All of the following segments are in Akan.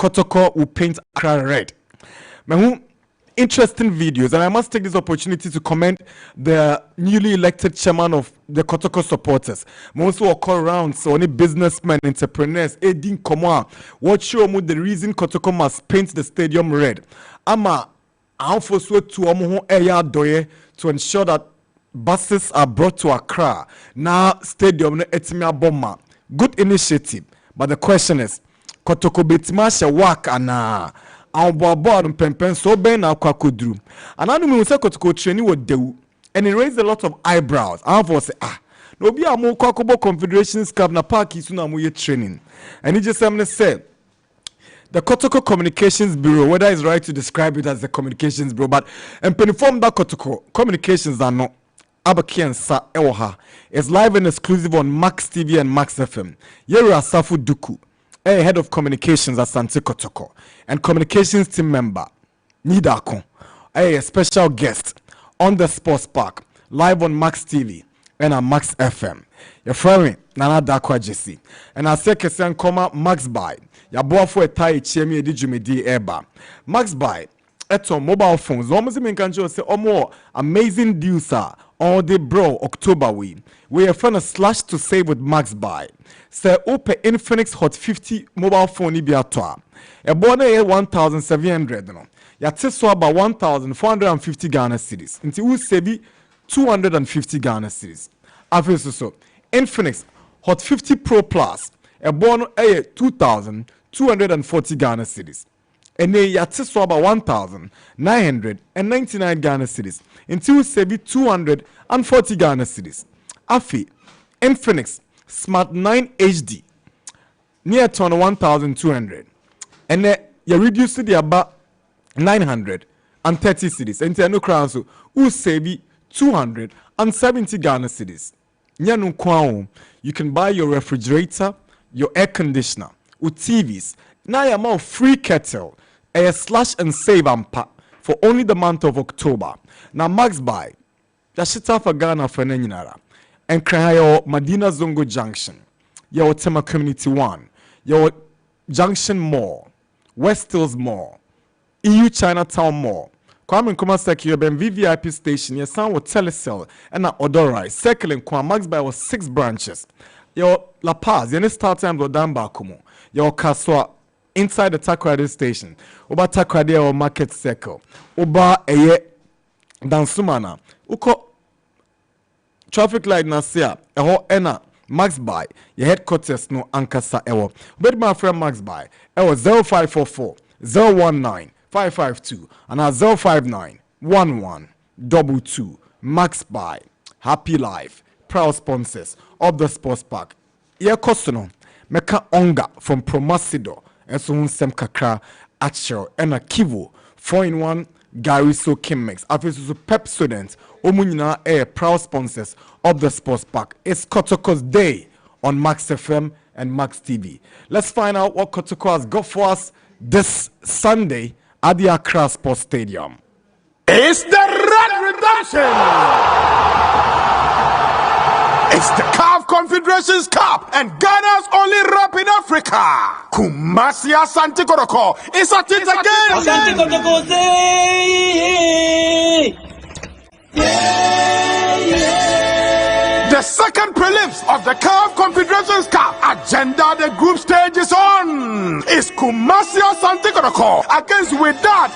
Kotoko will paint Accra red. Interesting videos, and I must take this opportunity to commend the newly elected chairman of the Kotoko supporters. Most will call around so any businessmen, entrepreneurs, Edin Komwa, what show me the reason Kotoko must paint the stadium red. Ama Alfoswe to Omoho Eya Doye to ensure that buses are brought to Accra. Now stadium etimia bomba. Good initiative, but the question is, Kotoko Betimasha work and Board Pempen so ben na kwakudru. And I know say Kotoko training would do, and it raised a lot of eyebrows. I was say no be a more Kwakobo Confederation Cup na park is na muye training. And he just said the Kotoko Communications Bureau, whether it's right to describe it as the Communications Bureau, but and inform that Kotoko Communications are not Abaki and Sa Ewoha is live and exclusive on Max TV and Max FM. Yeri Asafu Duku, head of communications at Asante Kotoko, and communications team member Nidako, a special guest on the sports park, live on Max TV and on Max FM. Your friend Nana Dakwa JC, and I say Kesian Koma Max Buy. Ya boafo etai chemi edi jumedi eba. Max Buy eto mobile phones. Almost in country say more amazing deals are all day bro October we are fun a slash to save with Max Buy. Say open Infinix Hot 50 mobile phone ibiatwa. A bonnet 1,700 no. Ya teso about 1,450 Ghana cedis. Until we save 250 Ghana cedis. After so Infinix Hot 50 Pro Plus. A bono 2,240 Ghana cedis. And they yateso about 1,999 Ghana cedis. Until we save 240 Ghana cedis. Afi Infinix Smart 9 HD near ton 1,200. And then you reduce the about 930 cedis. And no crown so who save 270 Ghana cedis. Nyanu kwao, you can buy your refrigerator, your air conditioner, with TVs. Now you have free kettle, a slash and save ampa for only the month of October. Now Max Buy, the shita for Ghana for Nenyinara, and Krayo Madina Zongo Junction, your Tema Community 1, your Junction Mall, West Hills Mall, EU Chinatown Mall, Kwame Kumasi VVIP station, your son with Telecel, and Odorai, circling Kwa Max Buy was 6 branches. Your La Paz, your start time go down Bakumo. Your Kaswa inside the Takrady station. Oba Takrady or Market Circle. Oba Eye Dansumana. Uko traffic light Nasia. Eho Ena Max Buy. Your headquarters no Ankasa Ewo. But my friend Max Buy. Ewo 0544 019 552 and 059 11 22. Max Buy. Happy Life. Proud sponsors of the sports park. Ye kostono meka onga from Promotional and so unsem kakra actual and a kivo 4-in-1 Gary so Kim mix. After Pep students, Omunina air proud sponsors of the sports park. It's Kotoko's day on Max FM and Max TV. Let's find out what Kotoko has got for us this Sunday at the Accra Sports Stadium. It's the Red Redemption! It's the CAF Confederation Cup and Ghana's only rap in Africa. Kumasi Asante Kotoko is at it again. Asante Kotoko, The second prelims of the CAF Confederation Cup agenda the group stage is on. It's Kumasi Asante Kotoko against Wydad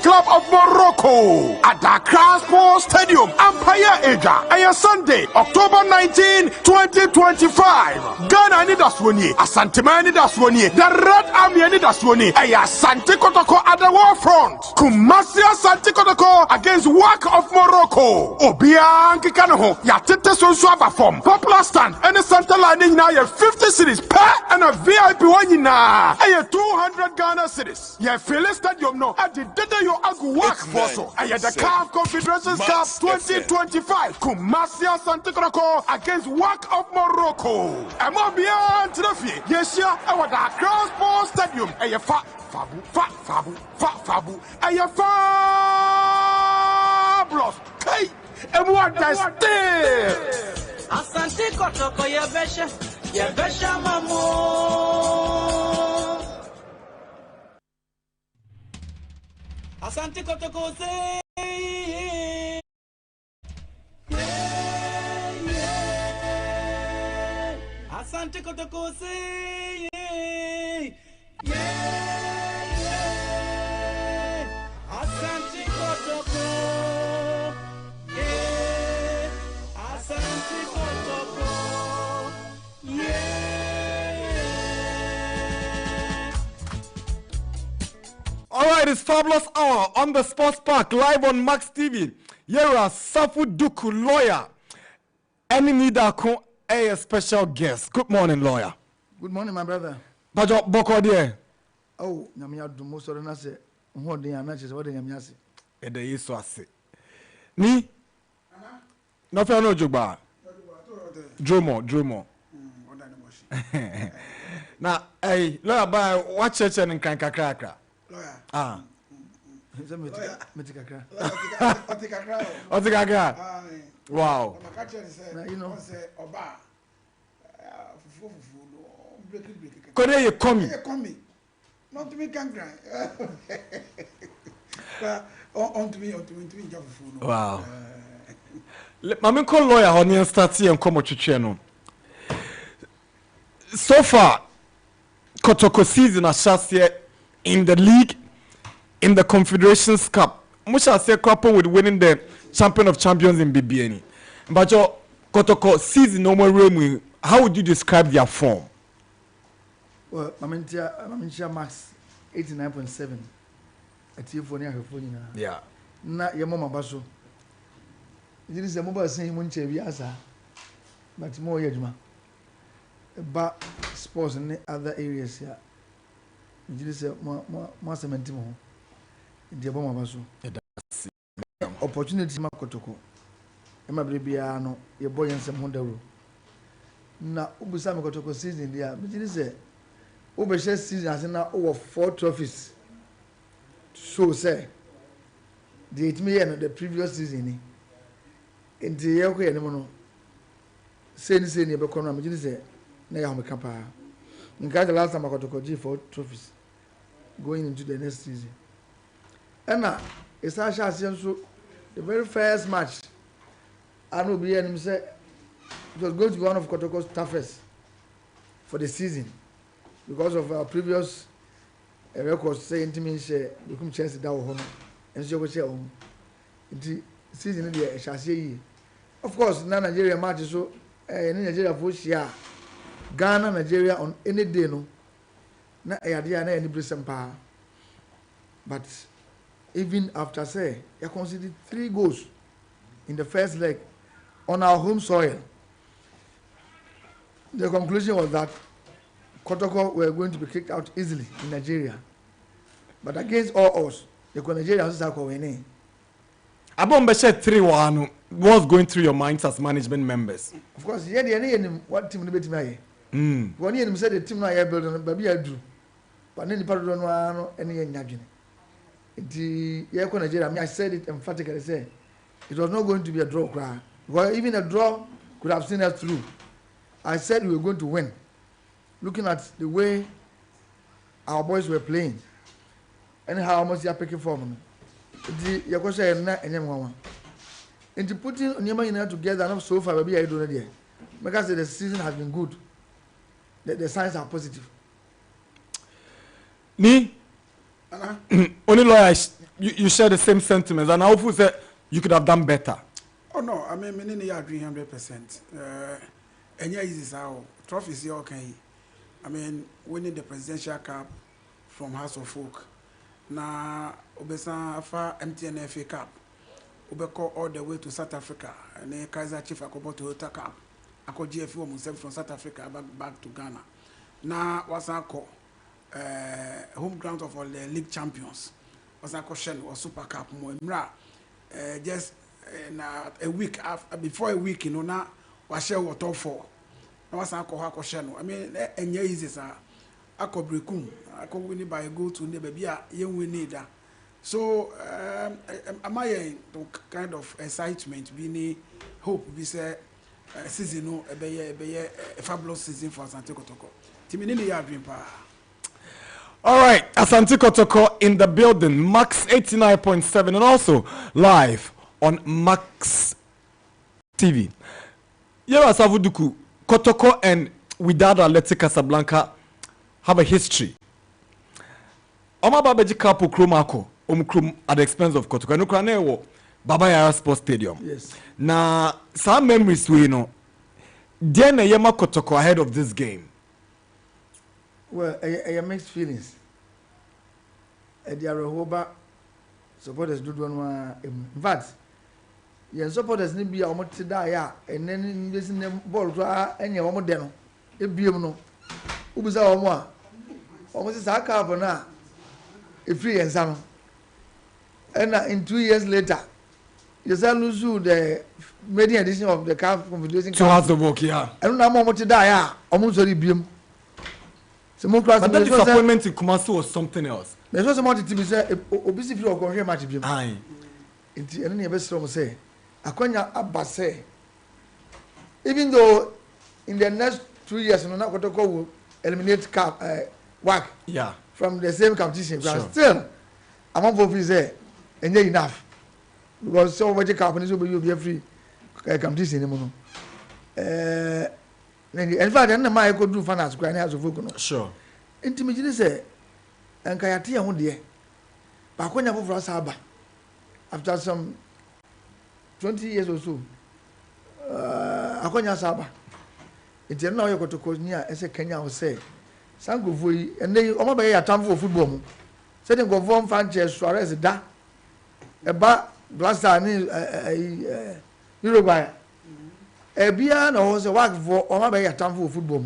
Club of Morocco at the Accra Sports Stadium, Empire Asia. And Sunday, October 19, 2025. Ghana need us one year. Asante Man need us one year. The Red Army need us one year. And Asante Kotoko at the war front. Kumasi Asante Kotoko against WAC of Morocco. Obiang Kikanoho. Yatete Sonso Form. Popular stand and the center lining now 50 cities per and a VIP one in now. 200 Ghana cities. Yeah, Philly Stadium no. At the data you agu work for so. And the CAF Confederation Cup 2025. Kumasi Asante Kotoko against WAC of Morocco. And more beyond to the field. Yes, yeah. And with the Accra Sports Stadium. And you fabu. And you fabulous. Hey. And what does this? Asante Kotoko, ye besha mamo. Asante Kotoko say Asante Kotoko say Asante Kotoko Asante Kotoko All right, it's Fabulous Hour on the Sports Park, live on Max TV. Yera Safu Duku, lawyer. Any need a special guest. Good morning, lawyer. Good morning, my brother. Bajo Boko there. Oh, Namia do most of the say, what they are not just what they are yasi. And the is so say. Ni? No fair no joke. Dromo. Now, hey, lawyer, by what church and Kankakra? Lawyer. Ah. Metikakra. Wow. You know. Could you come? Not to me, can't grind. On to me, Wow. Mami call lawyer on your start here and come to channel. So far, Kotoko season has just here in the league, in the Confederation Cup. Much I say couple with winning the Champion of Champions in BBN. But your Kotoko season no more room. How would you describe their form? Well, Mamintia Max 89.7. A Tifonia Hafuna. Yeah. Na your mama basso. It is a mobile saying Munche Viasa, but more Yajma. But sports in other areas here. It is a more cementimo. In the Obama basso. Opportunity Makotoko. Emma Bribiano, your boy and some Honda. Na Ubusama Kotoko season there, but it is a Ubesha season has now over 4 trophies. So say the 8 million of the previous season in the year we are saying about Conor, which is a Nayam Kappa. In the last time I got to go 4 trophies going into the next season. And now it's so the very first match I know be him say it was going to be one of Kotoko's toughest for the season because of our previous records saying to me say we come chance that home and so we say the season there shall say of course na Nigeria match so in Nigeria for share Ghana Nigeria on any day no na idea na any blessing pa but even after say you consider 3 goals in the first leg on our home soil. The conclusion was that Kotoko were going to be kicked out easily in Nigeria. But against all odds, the Nigerians are winning. Abombeshe 3-1. What's going through your minds as management members? Of course, yeah, what team debate me. One year said the team I built, baby I do. But then the part don't know any yagin. The Nigeria, I said it emphatically. I said it was not going to be a draw cry. Well, even a draw could have seen us through. I said we were going to win. Looking at the way our boys were playing and how much they are picking for me. The Yakosha and Yamawa. And to putting Nyama together enough so far, maybe I don't know there. Because the season has been good. The signs are positive. Me? Only lawyer, you share the same sentiments, and I hope say you could have done better. Oh no, I mean, I agree 100%. And yeah, easy how trophies here okay. I mean, winning the Presidential Cup from House of Folk. Na obesa afa MTN FA Cup. Ubeko all the way to South Africa. And then Kaiser Chief akobo Toyota Cup. Ako GFO himself from South Africa back to Ghana. Na wasako home ground of all the league champions. Wasako Shen or Super Cup mo imra just a week after before a week you know na was share what top 4. Na wasako hako Shen. I mean enye easy sir. Ako brekum ako win by a goal to ne baby a yen win need. So am I to kind of excitement be ni hope be say season no be a fabulous season for Asante Kotoko. Timi ni ya dream pa. All right, Asante Kotoko in the building, Max 89.7, and also live on Max TV. Yera Savuduku, Kotoko and Wydad Athletic Casablanca have a history. Oma Babeji Kapu Kromako, Omkrum at the expense of Kotoko. No Kranewo, Baba Yara Sports Stadium. Yes. Now, some memories we know. Then Yema Kotoko ahead of this game. Well, I mixed feelings. The Arahoba supporters do one. In fact, your supporters need be almost to die, and then this in the ball and your almost deno. If be no, Ubuza or more. Almost a carbona. A free and some. And in 2 years later, you shall lose the maiden edition of the Confederation Cup. 2 hours of work, yeah. I don't know how much to die, almost already beam. But that disappointment in Kumasi was something else. There's also more to be said. Obviously, if you are going match, Aye. it's any best from say. Akonya Abase. Even though in the next 2 years, no not going to eliminate cup work. Yeah. From the same competition, Sure. but still, among both is there, and they enough because so much companies will be free competition anymore. In fact, I could do finance. Sure. Intimidate say, and Kayati and Woody. But when you for us, after some 20 years or so, Akonya Saba. It's now you got to cause near as a Kenya will say, Sango Vui, and they almost a time for football. Setting go form Sanchez Suarez da a bar blaster Uruguay. A beer no was a work for almost a time for football.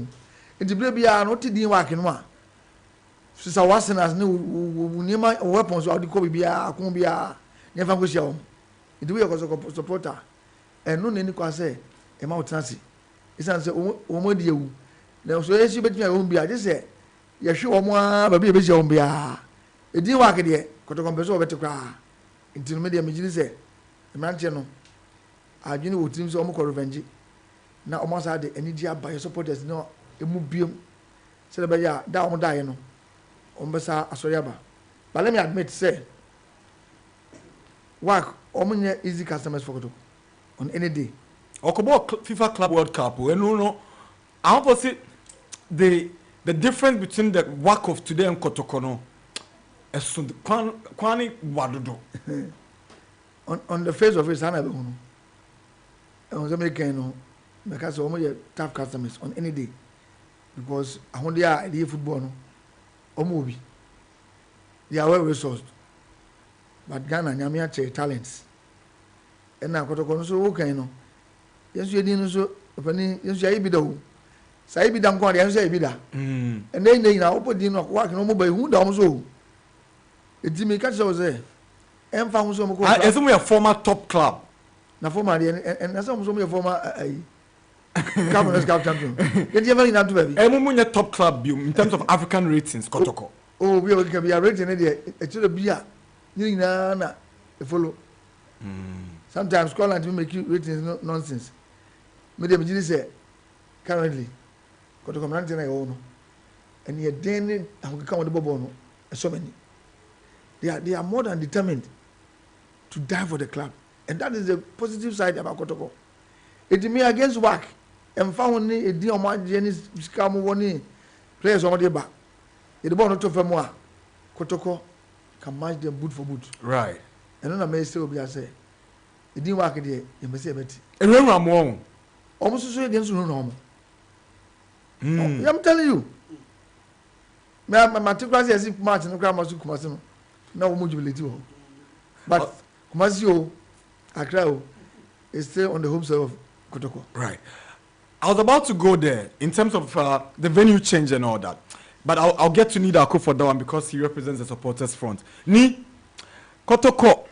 In the baby are not didn't work in one. Since I wasn't as new weapons or the Kobe beer, Cumbia, never go show. It was a supporter. And no any can say, a mountain. It's answer, Omo dear. Now, so as you bet me, I won't be. I just say, you're sure more, but be a bit on beer. It didn't work yet. Got to compare over to cry. Until media me say, the man channel. I didn't know teams almost revenge. Now, almost had the energy by your supporters. No, a mubium. Celebrate ya, down die, no. Ombasa Asoyaba. But let me admit, say, work, almost easy customers for on any day. Okobo FIFA Club World Cup. We no. I want to say the difference between the work of today and Kotokono is kwani wadodo. On the face of it, I don't know. I was American, because almost tough customers on any day because I want their idea football no or movie. They are well resourced, but Ghana nyamia talents. And now Kotokono so okay no. Yes, you didn't so. Yes, you be the. Say be done quite answer be that. And then they now put in work no more by who down so. It's me catch us there. And found some. As we a former top club. Na former and as some former Cameroon Cup champion. Did you ever in that baby? Emunya top club in terms of African ratings, Kotoko. Oh, we can be a rating idea. It should be a you na follow. Sometimes Scotland will make you ratings nonsense. Medium say currently. Kotoko Mantin I own. And yet then I will come with the Bobono. So many. They are more than determined to die for the club. And that is the positive side about Kotoko. It me against work. And found a deal my Jenny's scam one players on the back. It won't to for more. Kotoko can match them boot for boot. Right. And then I may still be I say. It didn't work there, you may say it. And when I'm wrong. Almost so against no normal. I'm telling you. My two classes is match and grammar to Kumasi. No mobility. But Kumasi, Accra is still on the home side of Kotoko. Right. I was about to go there in terms of the venue change and all that. But I'll get to need Ako for that one because he represents the supporters front. Ni Kotoko.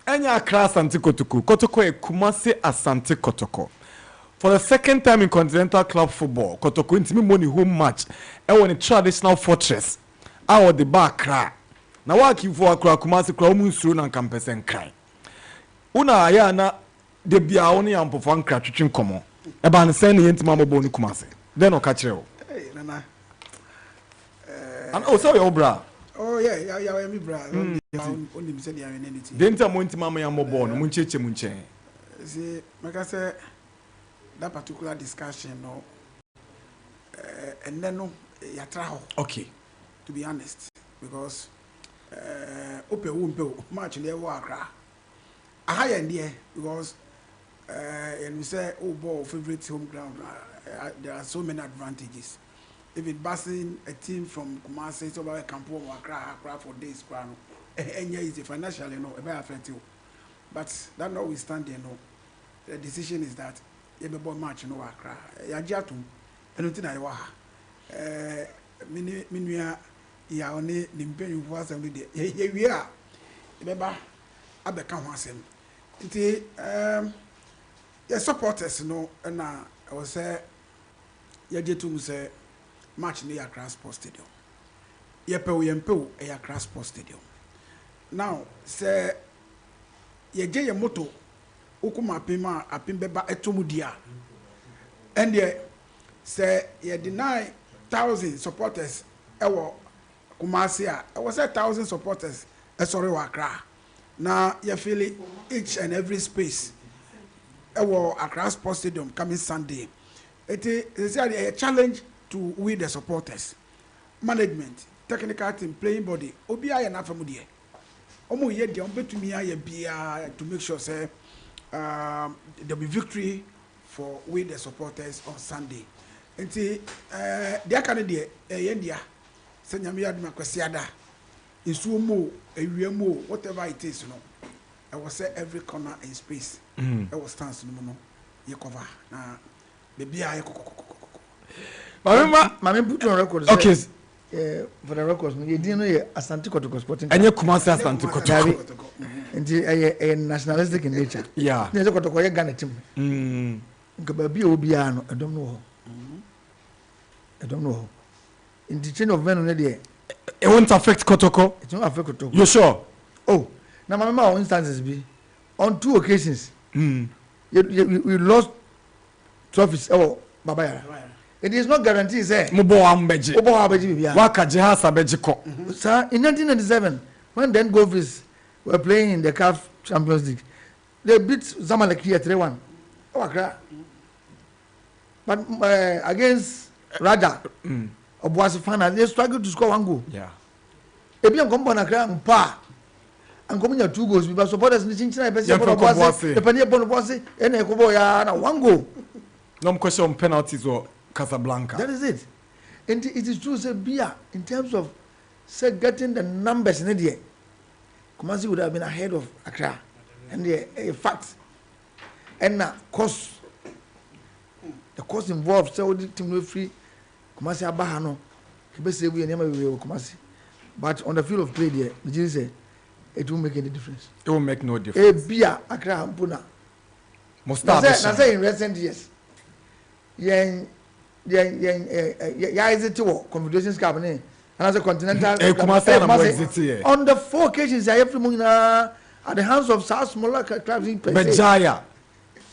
Enya Accra Asante Kotoko. Kotoko e Kumasi Asante Kotoko. For the second time in continental club football, Kotoko intimi money home match. E won a traditional fortress. Awo the bar Accra. Na waki for Accra Kumasi kra omu nsuru na nkampese nkran. Una aya na de bia woni ampofo nkra twetwe komo. E ba ne sen ne yentima mabo ni Kumasi. Den o ka kire wo. Nana. And also your bra. Oh yeah, me bra. Only me say they are in anything. Denta monti mama ya mobo no muncheche munche. See, like I say, that particular discussion, no, and then no, ya traho. Okay. To be honest, because open wumpe match in the Wakra. A high end there because and we say oh ball favorite home ground. There are so many advantages. If it basing a team from Kumasi so about Campo Wakra for days, and yeah, easy financially, no, it may affect you. But that notwithstanding, no, the decision is that you be born match no Wakra. Ya jatu, anything I wa. Minuya ya oni nimpe you was every day. Here we are. Remember, I become one same. Titi, your supporters, no, and I was say, ya jetu say match near Accra Sports Stadium. Yempe Accra Sports Stadium. Now, say, ye je moto ukuma pima apimbeba etumudia. And ye say ye deny 1,000 supporters ewo Kumasi a. I was 1,000 supporters sorry Accra. Now you feel it each and every space. Ewo Accra Sports Stadium coming Sunday. It is a challenge to we the supporters. Management, technical team, playing body. Obi aye na famudie. Omo ye de ombetumi aye bia to make sure say there be victory for we the supporters on Sunday. Nti dia kan de ye ndia se nyame yaduma kwasiada nsuo mo ewiemo whatever it is no I will say every corner in space I will stand no ye cover na baby aye Mama put on record. Okay. For the records, you didn't know Asante Kotoko Sporting. And you Kumasi Asante Kotoko. And a nationalistic in nature. Yeah. There's a Kotoko Ghana team. Baby Obiano, I don't know. I don't know. In the chain of men on it won't affect Kotoko. It won't affect Kotoko. You sure? Oh, now my mama instances be on 2 occasions. We lost trophies. Oh, Babaya. It is not guaranteed, sir. Mubo ambeji. Waka jihasa bejiko. Sir, in 1997, when then Golfers were playing in the CAF Champions League, they beat Zamalek here 3-1. But against Raja, Obuasi Fana, they struggled to score 1 goal. Yeah. Ebi an kombo na kra mpa. An komo nya 2 goals bi ba supporters ni chinchina e pese for Obuasi. E pani e bon Obuasi e na ekobo ya na 1 goal. No question penalties or Casablanca. That is it. And it is true, say, Bia, in terms of say getting the numbers in the Kumasi would have been ahead of Accra. And a fact. And now, cost. The cost involved, so the team will free Kumasi Abahano. Kibese we never will Kumasi. But on the field of play there, the jury say it won't make any difference. It will make no difference. A Bia, Accra, Mpuna. Mustafa. Now say in recent years. Yeah, is it to Confederation Cup and as a continental on the 4 occasions I have from at the hands of South smaller clubs in Bejaya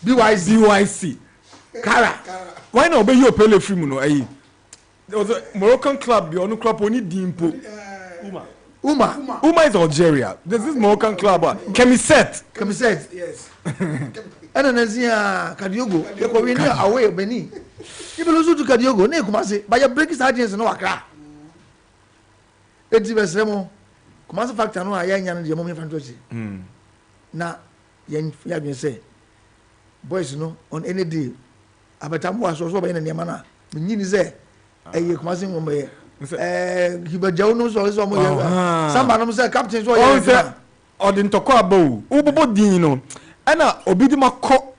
BYC Kara. Why not be you pele free no there was a Moroccan club the only club only Dimpo Uma is Algeria. There's this Moroccan club Kemiset Yes. And then Kadiogo you go win away Benin. You will lose to Kadiogo, ne Kumasi, but your breakers agents no Accra. It's the same. Kumasi factor no ayan yan the moment fantasy. Na yen ya say boys no on any day. Abetamu was also by any mana. Meaning is there. Kumasi mo be. Hibajaw no so mo. Samba no say captain so ya. Odin toko abo. Ubobo din no. Ana obidima ko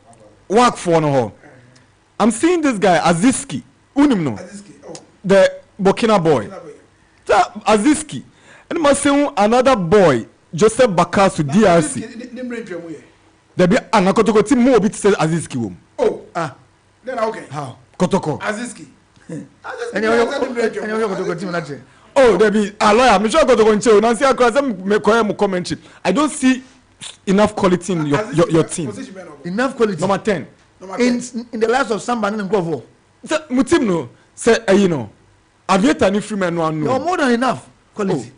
work for no ho. I'm seeing this guy Aziski. Unim no. The Burkina boy. Aziski. And I say another boy Joseph Bakasu DRC. There be Anakotoko team more bit say Aziski wom. Oh, then okay. How? Kotoko. Aziski. And you Kotoko team na. Oh, there be a lawyer. I'm sure Kotoko nche. Nancy Akra me commentary. I don't see enough quality in your team. Enough quality. Number 10. In the lives of somebody in Glovo. Mutim no say you know Aviator ni free man no You're no. more than enough quality.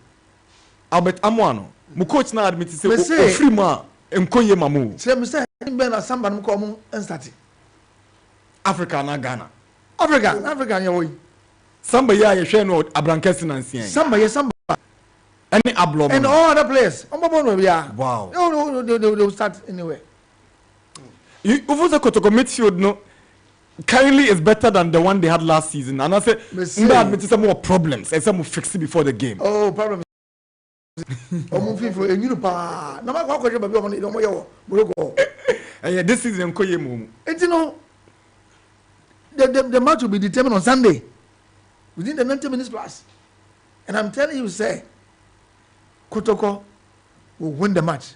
Albert Amoano. Mu coach na admit Me say say- o free man enkoye mamu. Say me say ben na samba no come and start. Africa na Ghana. Africa ya woy. Samba ya ye hwe no Abrankesi na nsia. Samba. Any abnormal. And all other players. No yeah. Wow. No, they'll start anywhere. Uvuze Kotoko midfield no currently is better than the one they had last season. And I say Messi. nda admit some more problems and some will fix it before the game. Oh, problem. Omo FIFA enyunu pa. Na ma kwa kwa baby omo no mo ye Morocco. Yeah, this season enkoye mu. And you know the match will be determined on Sunday within the 90 minutes plus. And I'm telling you say Kotoko will win the match.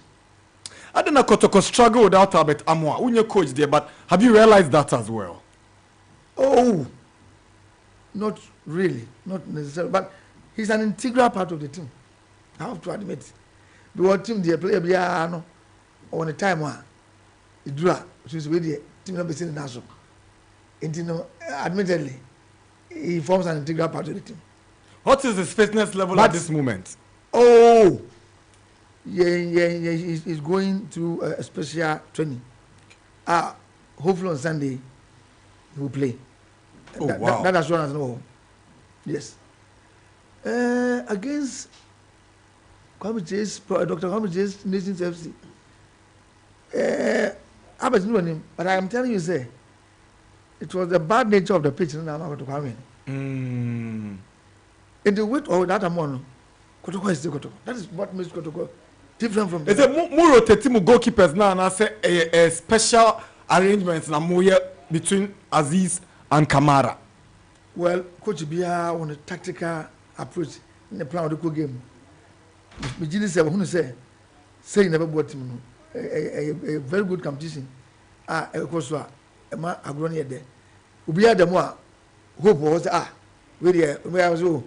I don't know Kotoko struggle without Albert Amoa. Unye coach there, but have you realized that as well? Oh, not really, not necessarily, but he's an integral part of the team. I have to admit. Because team they play no on the time one, it drew since we the team number seen national. Admittedly, he forms an integral part of the team. What is his fitness level at this moment? Oh, yeah, he's going through a special training. Hopefully on Sunday he will play. Oh, wow. That assurance, no. Yes. Against Dr. Kwame Chase Nations FC. I was knowing him, but I am telling you, say, it was the bad nature of the pitch. And I'm not going to come in. In the weight of that amount, Kotoko is still Kotoko. That is what makes Kotoko different from. Is it more rotating goalkeepers now? And I say a special arrangements na more between Aziz and Kamara. Well, Coach Bia on a tactical approach in the plan of the game. Mijini said, who say never bought him a very good competition. Of course, ma agroni there. Ubia the more hope was where I was or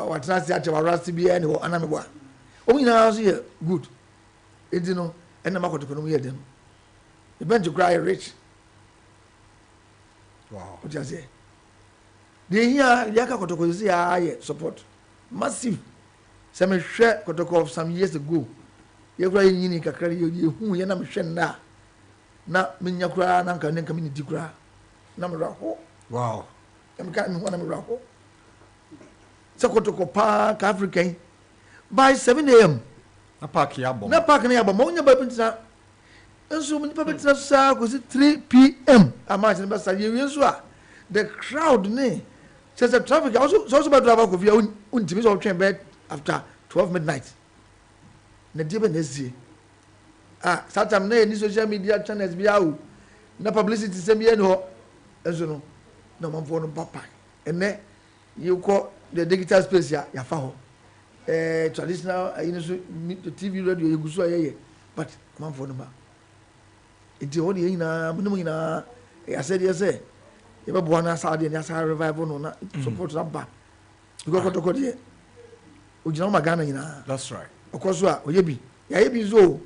what not such a rusty be any or anamwa. Oh, you know, here good. It you know, and the market economy them. The bench to cry rich. Wow. What you say? They hear Yaka Kotoko is support massive. Some share Kotoko some years ago. You cry in Kakari, you who you know, Shenda. Na Minyakra, Nanka, and community cry. Namaraho. Wow. I'm coming one Namaraho. So Kotoko Park, African. By 7 a.m. Na park yabo. Na park near Bamonia Babinsa. And so many Babinsa was 3 p.m. I might remember you. The crowd, ne? Says the traffic also about driver of your own team is train bed after 12 midnight. The different is Saturday night, any social media channels be out. No publicity, same year, no. As you know, no one for no papa. And then you call the digital space, ya faho. Traditional, the TV radio, you go so but man for no. It's only in a I said, yes, sir. You have one Saudi and Yasa revival no support that back. You go to Kodia. Ujino Magana in. That's right. Of course, Oyebi. Yabi zo.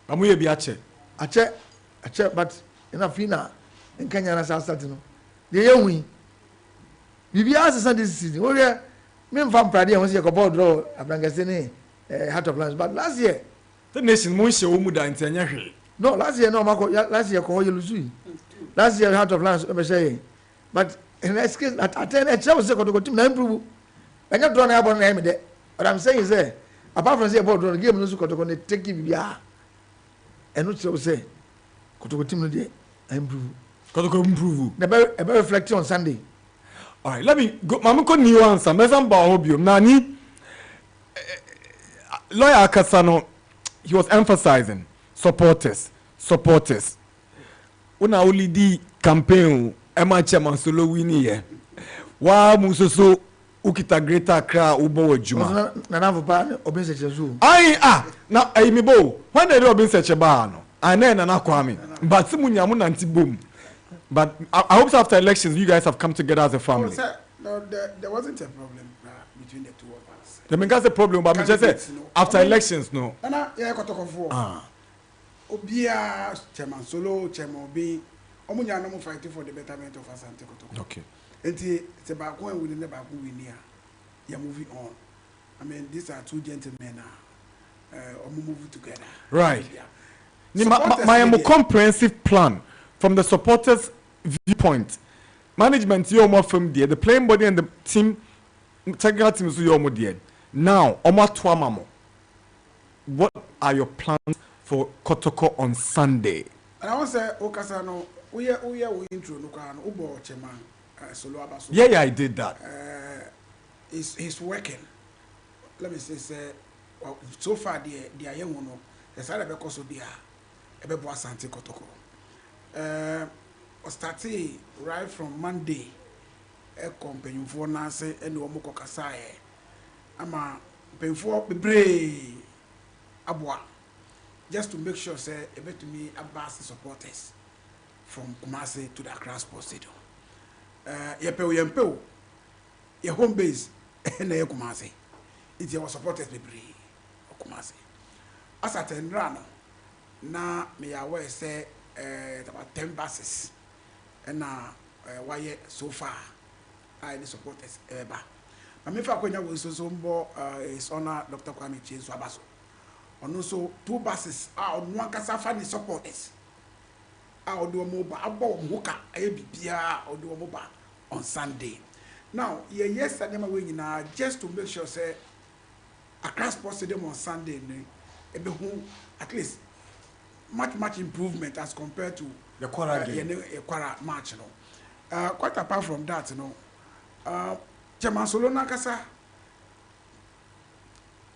Amuye bi ache. Ache, but enough fina in Kenya na Satino. The young win. Bibi as Sunday season. Oh, yeah. Me from Pradi and was a couple draw Abrangasene, Heart of Lands. But last year, The nation Monshe Umuda in Tenya. no, last year, no, Marco, last year, Koho Yulusi. Last year, Heart of Lands, I'm saying. But in that case, at 10, I was to go to improve. And you're drawing up on name there. What I'm saying is, apart from say about the game, no, to take you, and what you say, Kotoko team, improve. Kotoko improve. Never reflect on Sunday. All right, let me go. Mamako nuance. Mesamba Hobio. Nani lawyer Akasano, he was emphasizing supporters. Una only di campaign Emma Chairman Solo winnie ye. Wa musoso ukita greater cra ubo juma. Nana for pan open such a zoo. Now I me bo. When they do such a bar no. And then Nana Kwame. But Simunya Munanti boom. But I hope so after elections you guys have come together as a family. No, there wasn't a problem between the two of us. The main problem, but just say after elections, no. And I got to conform. Obia, Chairman Solo, Chairman B, Omunya no fighting for the betterment of Asante Kotoko. Okay. Enti se baako and win baako win here. You're moving on. I mean, these are two gentlemen moving together. Right. Yeah. My comprehensive plan from the supporters' viewpoint. Management, you're more from there. The playing body and the team, technical team, you're more there. Now, what are your plans for Kotoko on Sunday? And I want to say, Okasano, we intro no Ubo Cheman Solo Abaso. Yeah, I did that. He's working. Let me say, well, so far the young one, the side of the course of the Wydad Asante Kotoko. Starting right from Monday, a company for Nase and Omoko Kasai. Ama paying for Bebre Abwa. Just to make sure, say, a bit to me, Abbas supporters from Kumasi to the Accra Sports Stadium. Yempo, your home base, and Kumasi. It's your supporters, Bebre Kumasi. As at Rano, now may I wear say about 10 buses. And now, why so far, I the supporters ever. But if I go so is honor Dr. Kwame Chinswabaso. And also 2 buses are on one Kasafani supporters. I'll do a mobile about Muka, ABPR, or do a mobile on Sunday. Now, yes, I never win now just to make sure, say, Accra Sports Stadium on Sunday, at least much improvement as compared to the Quara match, quite apart from that, Chairman Solona Kasa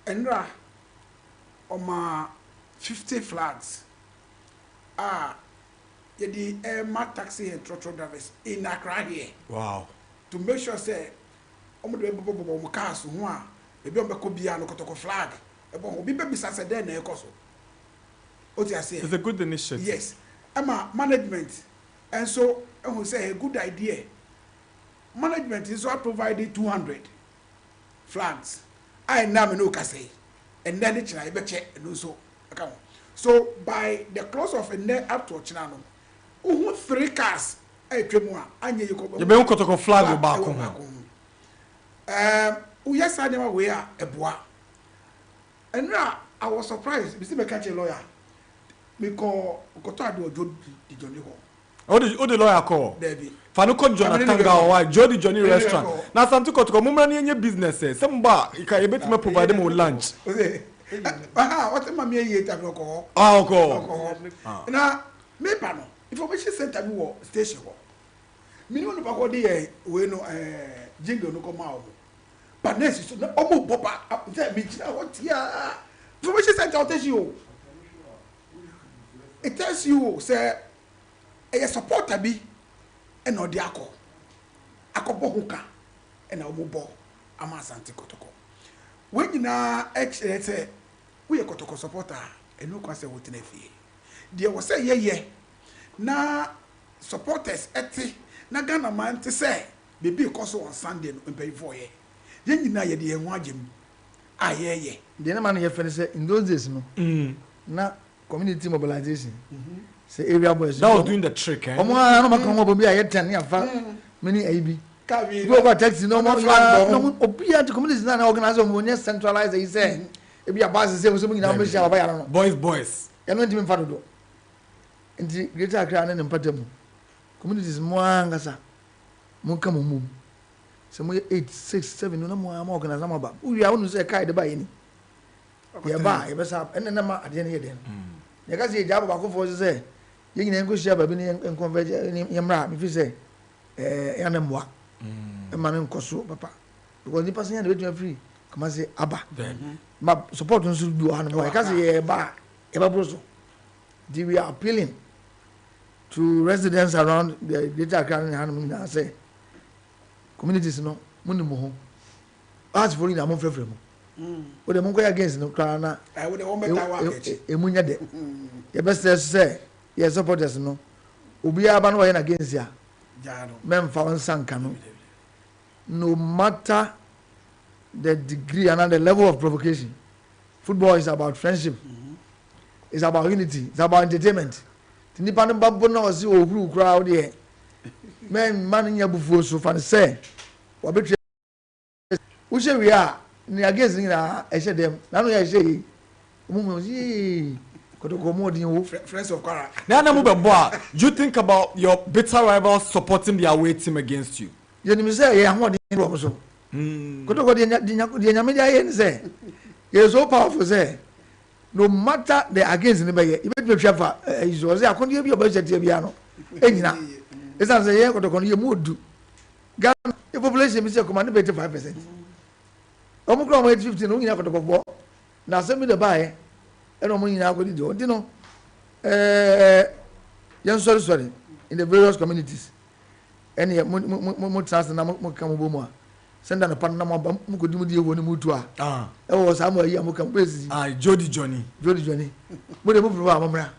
Enra Oma 50 flags the air taxi and trotro drivers in Accra here. Wow. To make sure say omo cars who are maybe on Bekobia no Kotoko flag. Be baby sasa there na ekoso. It's a good initiative. Yes. Ama management and so I will say a good idea. Management is all provided 200 flags. I now no say and then it's I bet check and also account. So by the close of a net up to Chinano, 3 cars I tremor and you Kotoko flag back home. Yes, I never wear a bois. And now I was surprised. We see me catch a lawyer. Because Kotado the Johnny Hall. Oh, the lawyer call. Debbie. Fanuko Jonathan Gawa, Jody Johnny restaurant. Now, Asante Kotoko, Mumani in your business. Some bar, you can bet me provide them with lunch. What am I here? Alcohol. Alcohol. Now, me panel. Information center we station. Minimum of what day we no jingle no come out. But next is almost papa. That means what? Yeah. Information center will tell you. It tells you, say, a supporter be and no diako. Akobohuka and a mubo Asante Kotoko. When you now actually say, we are Kotoko supporter and no concern with Nefi. There was say, yeah. Now, supporters eti, na Ghana man to say, baby, also on Sunday and pay for ye. Then you know, you're the wajim. Ah, yeah. The man here finished in those days, no. Now, community mobilization. Say area boys. That was doing the trick, eh? No come up be a 10 year many AB. Go over taxi no more. No obia to community na organize on centralize he say. E be a base say so na be share ba no. Boys. Ya no ntimi fa do. Nti greater Accra na mpatam. Communities mo angasa. Mo kam mo. Se mo 8 6 7 no mo organize am ba. Uwi a wonu say kai de ba yini. Ya ba, ya be sa enne na ma ade ne ye den. Ya ka say jabo ba ko fo say ye nyina nko share ba bi ne converge ye mra me fi say ya na mwa. E ma ne nko so papa. Because the person ya de be free. Come say aba. Ma support nso du ha no. Ya ka say ye ba bro so. We are appealing to residents around the greater Accra and say communities no muni mo ho. As for in amon frefrem. O de mon ko against no kra na I would want better work. Emunya de. Ye best say ye supporters no. Obi aba no na against ya. Men fa on sanka no. No matter the degree and the level of provocation. Football is about friendship. It's about unity. It's about entertainment. Nipa no babo na osi ohuru crowd here. men man nya bufuo so fa say wabetwe wo hye wi a ni against ni na ehye dem na no ya hye yi mu yi Kotoko mo din wo friends of Kwara. Now na move boy. You think about your bitter rivals supporting their away team against you. You ni say ye ho din ro so. Kotoko de nyame dia ye ni say. Ye so powerful say. No matter the against ni be ye, e be twa fa izo say akonde bi oba chetie bia no. Enyina. Esa say ye Kotoko no ye mu odu. Ghana the population be say command be 5%. Omo kro mo 15 no nyina Kotoko bo. Na say me the buy eno mo nyina akodi do ndi no yan sorry in the various communities ene mo trans na mo kam bo mu a senda no pan na mo ba mo kodi mu die wo ni mu tu a e wo sa mo yi mo kam pesi Jody Johnny mo de mo flow amamra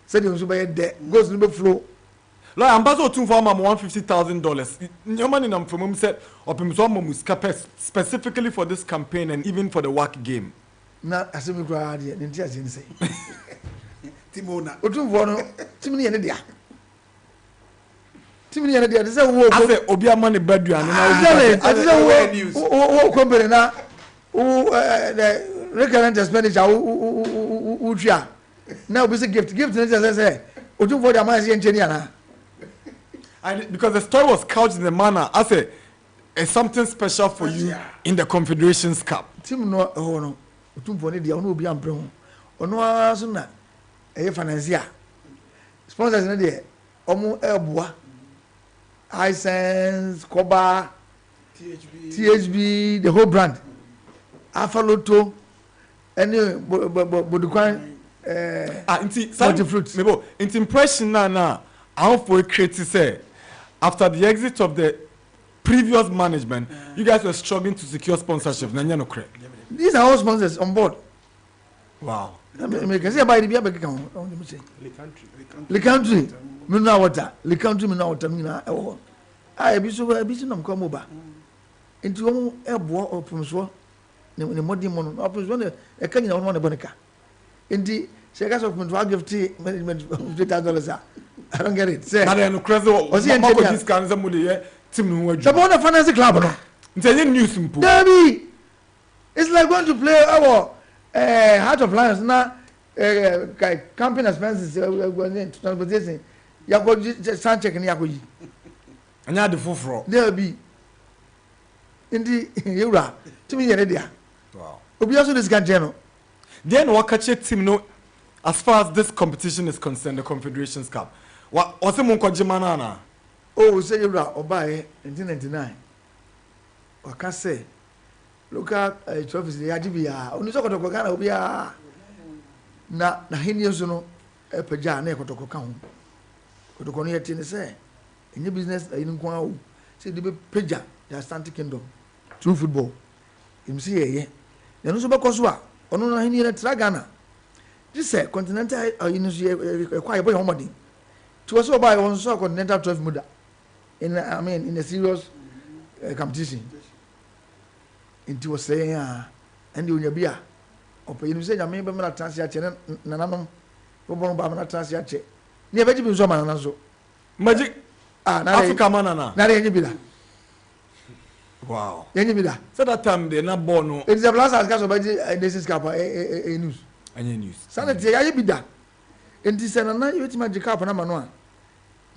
said you so be de goes no be flow like ambassador tun for am $150,000 your money nam from him said opim so am specifically for this campaign and even for the work game na asemi kwa de nti ase ni say Timona otumfo no timi ne dia de say wo ase obi amane baduane na ase wo company na the recurrent expenditure wo twa na obi say gift na say otumfo de amane say ncheni ana and because the story was couched in the manner I say it's something special for you in the Confederation Cup team no no otumfo ne dia ono obi ampre ho ono aso na financier sponsors ne dia omo eboa Hisense Koba THB the whole brand Afaloto any bodukwan fruit mebo into impression na how for create say after the exit of the previous management you guys were struggling to secure sponsorship na nya no kre. These are all sponsors on board. Wow. Me can say about the Biabe can say. The country, mineral water, the country mineral water, mina. I be so no come over. Into a boy or from so, the modern mono, or from one a canyon on one bonica. Indeed, say, I of give tea management $50,000. I don't get it. Say, I don't know, Crezo, was he this kind of money? Tim, the Bona Finance Club. It's a news. Debbie. It's like going to play our Heart of Lions now. Camping expenses, transportation. You go just sound check and you and you had the full fraud. There be indeed, you are to me, idea. Wow. We also this general. Then what catch your team no as far as this competition is concerned, the Confederation Cup. What was the Monko Jimanana? Oh, say you are or buy 1999. What can say? Local trophies the Ajibia, only so to Ghana will be na hinius no peja na Kotoko kan. Kotoko no yet say in your business in kwa say the peja the Asante Kingdom through football. Him see ye. Ya no so be koso a ono na hini na tra Ghana. This say continental you kwa boy homody. To so buy on so continental trophy muda. In in a serious competition. Into was saying and you bia or you say I may be a transit nanum obo ba na transit che near beji bin so man so magic Africa manana na dey bi da wow yenyi bi da so that time they na born no it's the last as so beji this is cap news any news sanity ya bi da enti se na you wetin magic cap na ma no a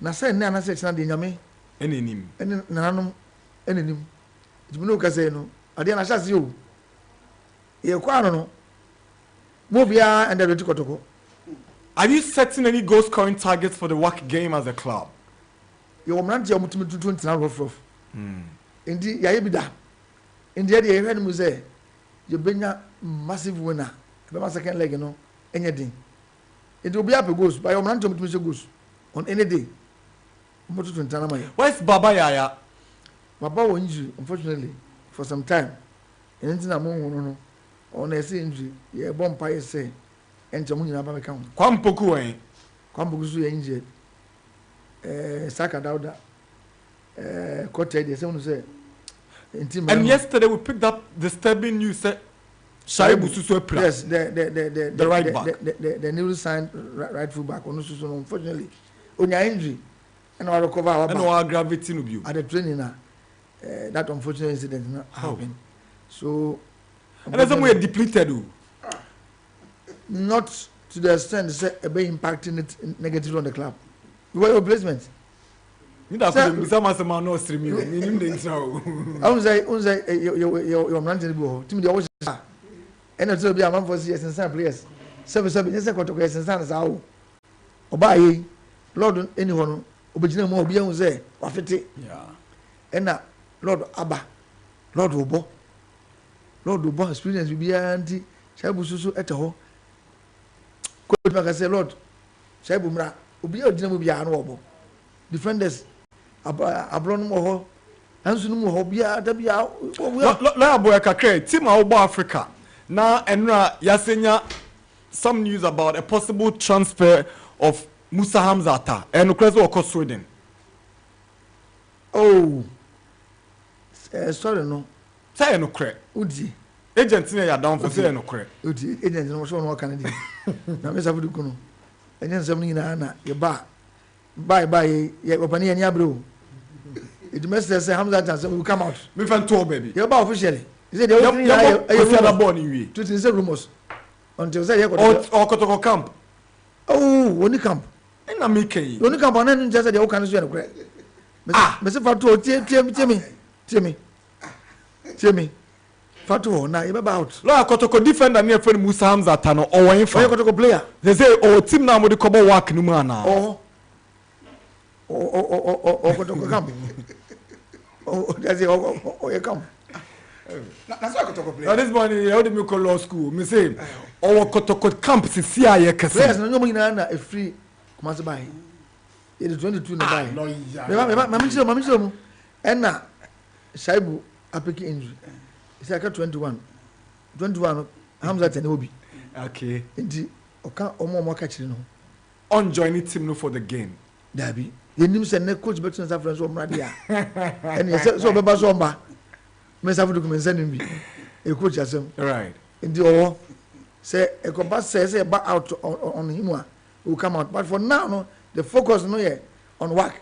na say na na say na dey nyame enenim nanum enenim itimi no ka say no ade na chance yo ye kwa no mo bia and the Kotoko. Are you setting any goal scoring targets for the work game as a club? Your man your mutumi 20 na rough indi ya bi da indi ya dey hwe mu say you benya massive winner be my second leg no enye din it will be up goals by your man your mutumi say goals on any day mo 20 na ma. Where's Baba Yaya? Baba won injury unfortunately for some time anything na mo no on a injury ye bomb pie say enter mo nyina ba me kan Kwampoku wen Kwampoku so ye injured Saka Dauda Kote dey say no say and yesterday we picked up disturbing news that Shaibu Susu Epra. Yes, the right back the newly signed right full back on unfortunately on your injury and I recover our and our gravity no be at the training that unfortunate incident happened. So and that's why we are depleted. Not to the extent say a bit impacting it negatively on the club. What replacement? You know, some man no stream you. Minimum the intro. I was say your man to go. Team the watch. And it's be a man for years and some players. 7 years ago to go and stand how. Obaye Lord anyone obegina mo obi ehun say wafete. Yeah. And na Lord Abba. Lord Obo. Lord Obo experience bi anti Shaibu susu eto. Coach Maka say Lord Shaibu mra obi odina mo bia no obo. Defenders abron mo ho ansu no mo ho bia da bia la boy kakre team a obo Africa na enra yasenya some news about a possible transfer of Musa Hamzata and Ukrezo or Sweden. Oh sorry no say no cre udi agent ya down for say no cre udi agent no so no Canada na me sabu kuno agent sam ni na ye ba bye ye opani ya abro it must say Hamzata will come out me fan tour baby ye ba officially he said they are born in to say rumors until say or Kotoko camp. Oh, only camp. And I'm making Only camp on any just the Okan is going Mr. Fatu, Timmy. Fatu, now you're about. Look, Kotoko defender near friend Musa Hamzata or one for Kotoko player. They say, oh, team now with the Kobo work no man now. Kotoko camp. Oh, that's it. Oh, you come. That's why Kotoko play. Now this morning, how did you call law school? Me say, our Kotoko camp is CIA Players Kasi. no money na a free Kumasi buy. It is 22 na buy. No, Mami so and na Shaibu apiki injury. It's like 21. 21 Hamza ten obi. Okay. Nti oka omo ka chiri no. On joining team no for the game. Dabi. Yenim se ne coach betu na friends o mrade a. And yes so beba so mba. Me safu do come send bi. E coach asem. Right. Nti o say e ko pass say back out on him will come out. But for now no the focus no here on work.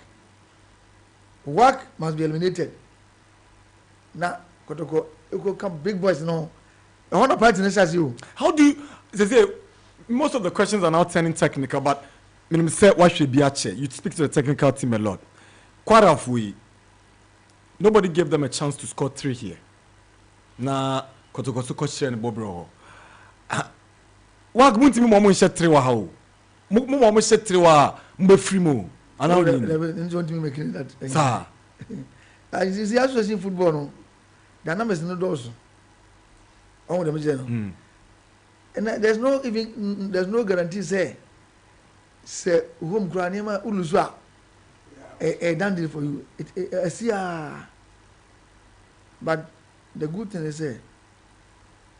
Work must be eliminated. Now Kotoko it could come big boys no. I want to party as you. How do you say most of the questions are now turning technical, but minimum say what should be at you speak to the technical team a lot. Quite halfway. Nobody gave them a chance to score 3 here. Na Kotoko so coach and Bobro. Wa gmunti mi mo nche 3 wa ha o. Mo nche 3 wa mbe free mo. Ana o ni. Don't me making that. Sir. You see association football no. The numbers no doors. On them say no. And there's no guarantee say home ground ma uluzu a done deal for you. It see but the good thing is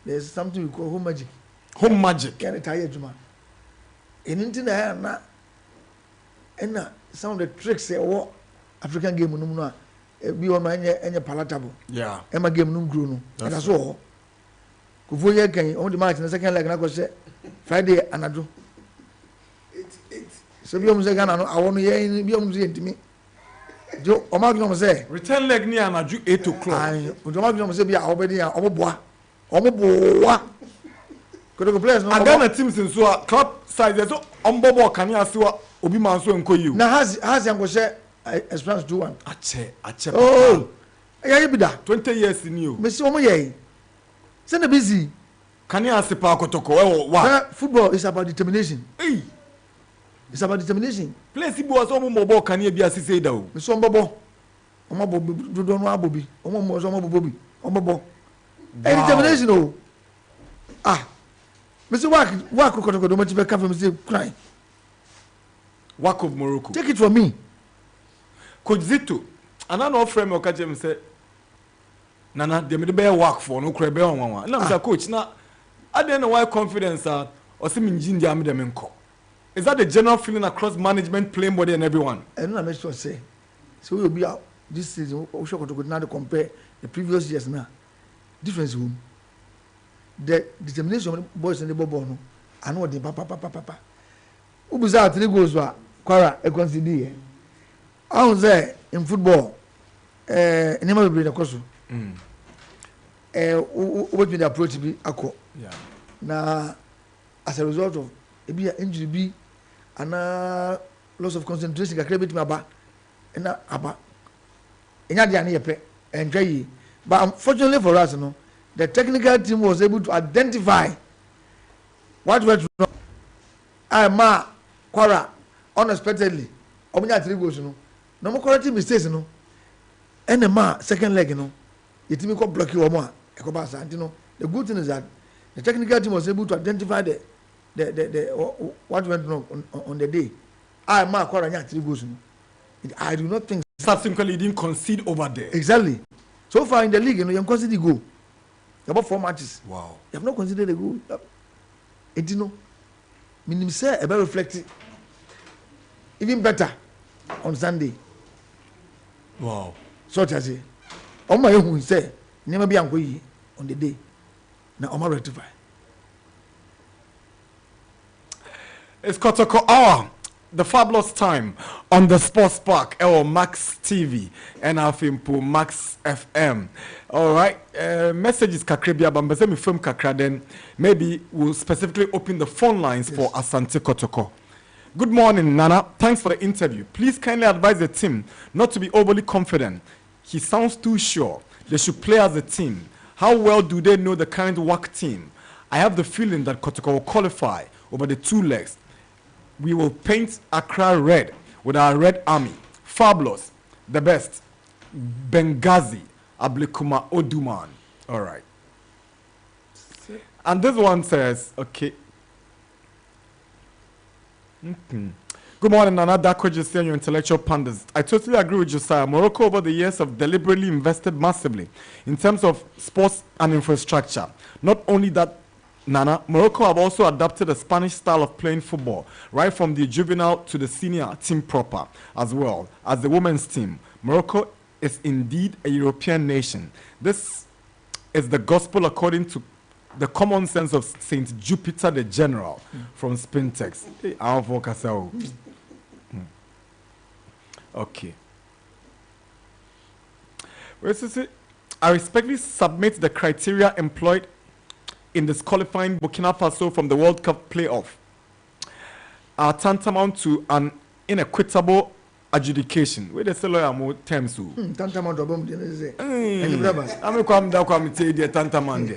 there's something we call home magic. Home magic. Can retire juma. Anything na and some of the tricks say what African game no be on any palatable. Yeah. Emma game no grow no. That's all. Kufu ye kan on the match na second leg na go say Friday anado. So bi o say Ghana no awon ye bi o say ntimi. Jo o ma gno say Return leg ni anaju 8 o'clock. Ai o ma gno say bi a obedi a omoboa. Omoboa. Kotoko players no. Ghana teams in so club size so ombobo kan ya siwa obi man so enko yi o. Na has yan go say experience 2-1. Ache. Oh. Ya bi da. 20 years ni o. Me see omo ye. Say na busy. Kan ya sepa Kotoko wa. Football is about determination. Hey. It's about determination. Place ibu aso mo mobo kan ya bi asise da o. Me so mbobo. Omo bobo do no abobi. Omo mo so omo bobi. Omo bo. Determination o. Me say work Kotoko do much be come from say cry. Work of Morocco. Take it from me. Coach Zito, ana no frame o ka jem say Nana dem de be work for no kra be on wan. Na say coach na ade na why confidence or say minjin dia me dem nko. Is that the general feeling across management, playing body and everyone? And I make sure say so we will be out this season we should Kotoko now to compare the previous years now. Difference room. The determination of the boys in the ball no. I know the papa. Ubuza 3 goals wa kwara e consider here. I was there in football. Never be the course. What be the approach to be ako? Yeah. Now, as a result of injury be and loss of concentration, I create my back and about. In that enjoy. But unfortunately for us, the technical team was able to identify what went wrong. Ma Quara unexpectedly. Omunya 3 goals no more correcting mistakes and the ma second leg the team could block you more. The good thing is that the technical team was able to identify the what went wrong on the day. Ma Quara 3 goals. I do not think Subsequently, he didn't concede over there. exactly. So far in the league, you have considered goal. About 4 matches. Wow. You have not considered a goal. It meaning say about reflecting even better on Sunday. Wow. So I say, on my own say, never be angry on the day. Now I'm rectify. It's Kotoko Hour. The fabulous time on the Sports Park, Max TV, and Afimpo Max FM. All right, messages Kakribia Bambazemi from Kakra. Then maybe we'll specifically open the phone lines for Asante Kotoko. Good morning, Nana. Thanks for the interview. Please kindly advise the team not to be overly confident. He sounds too sure. They should play as a team. How well do they know the current WAC team? I have the feeling that Kotoko will qualify over the 2 legs. We will paint Accra red with our red army. Fabulous. The best. Benghazi. Ablikuma Oduman. All right. And this one says, okay. Good morning, Nana Dako Jesse and your intellectual pandas. I totally agree with Josiah. Morocco over the years have deliberately invested massively in terms of sports and infrastructure. Not only that, Nana, Morocco have also adopted a Spanish style of playing football, right from the juvenile to the senior team proper, as well as the women's team. Morocco is indeed a European nation. This is the gospel according to the common sense of Saint Jupiter the General from Spintex. Okay. I respectfully submit the criteria employed in disqualifying Burkina Faso from the World Cup playoff are tantamount to an inequitable adjudication. Where they say lawyer more terms so. Tantamount of bomb. I'm come down come tell you tantamount.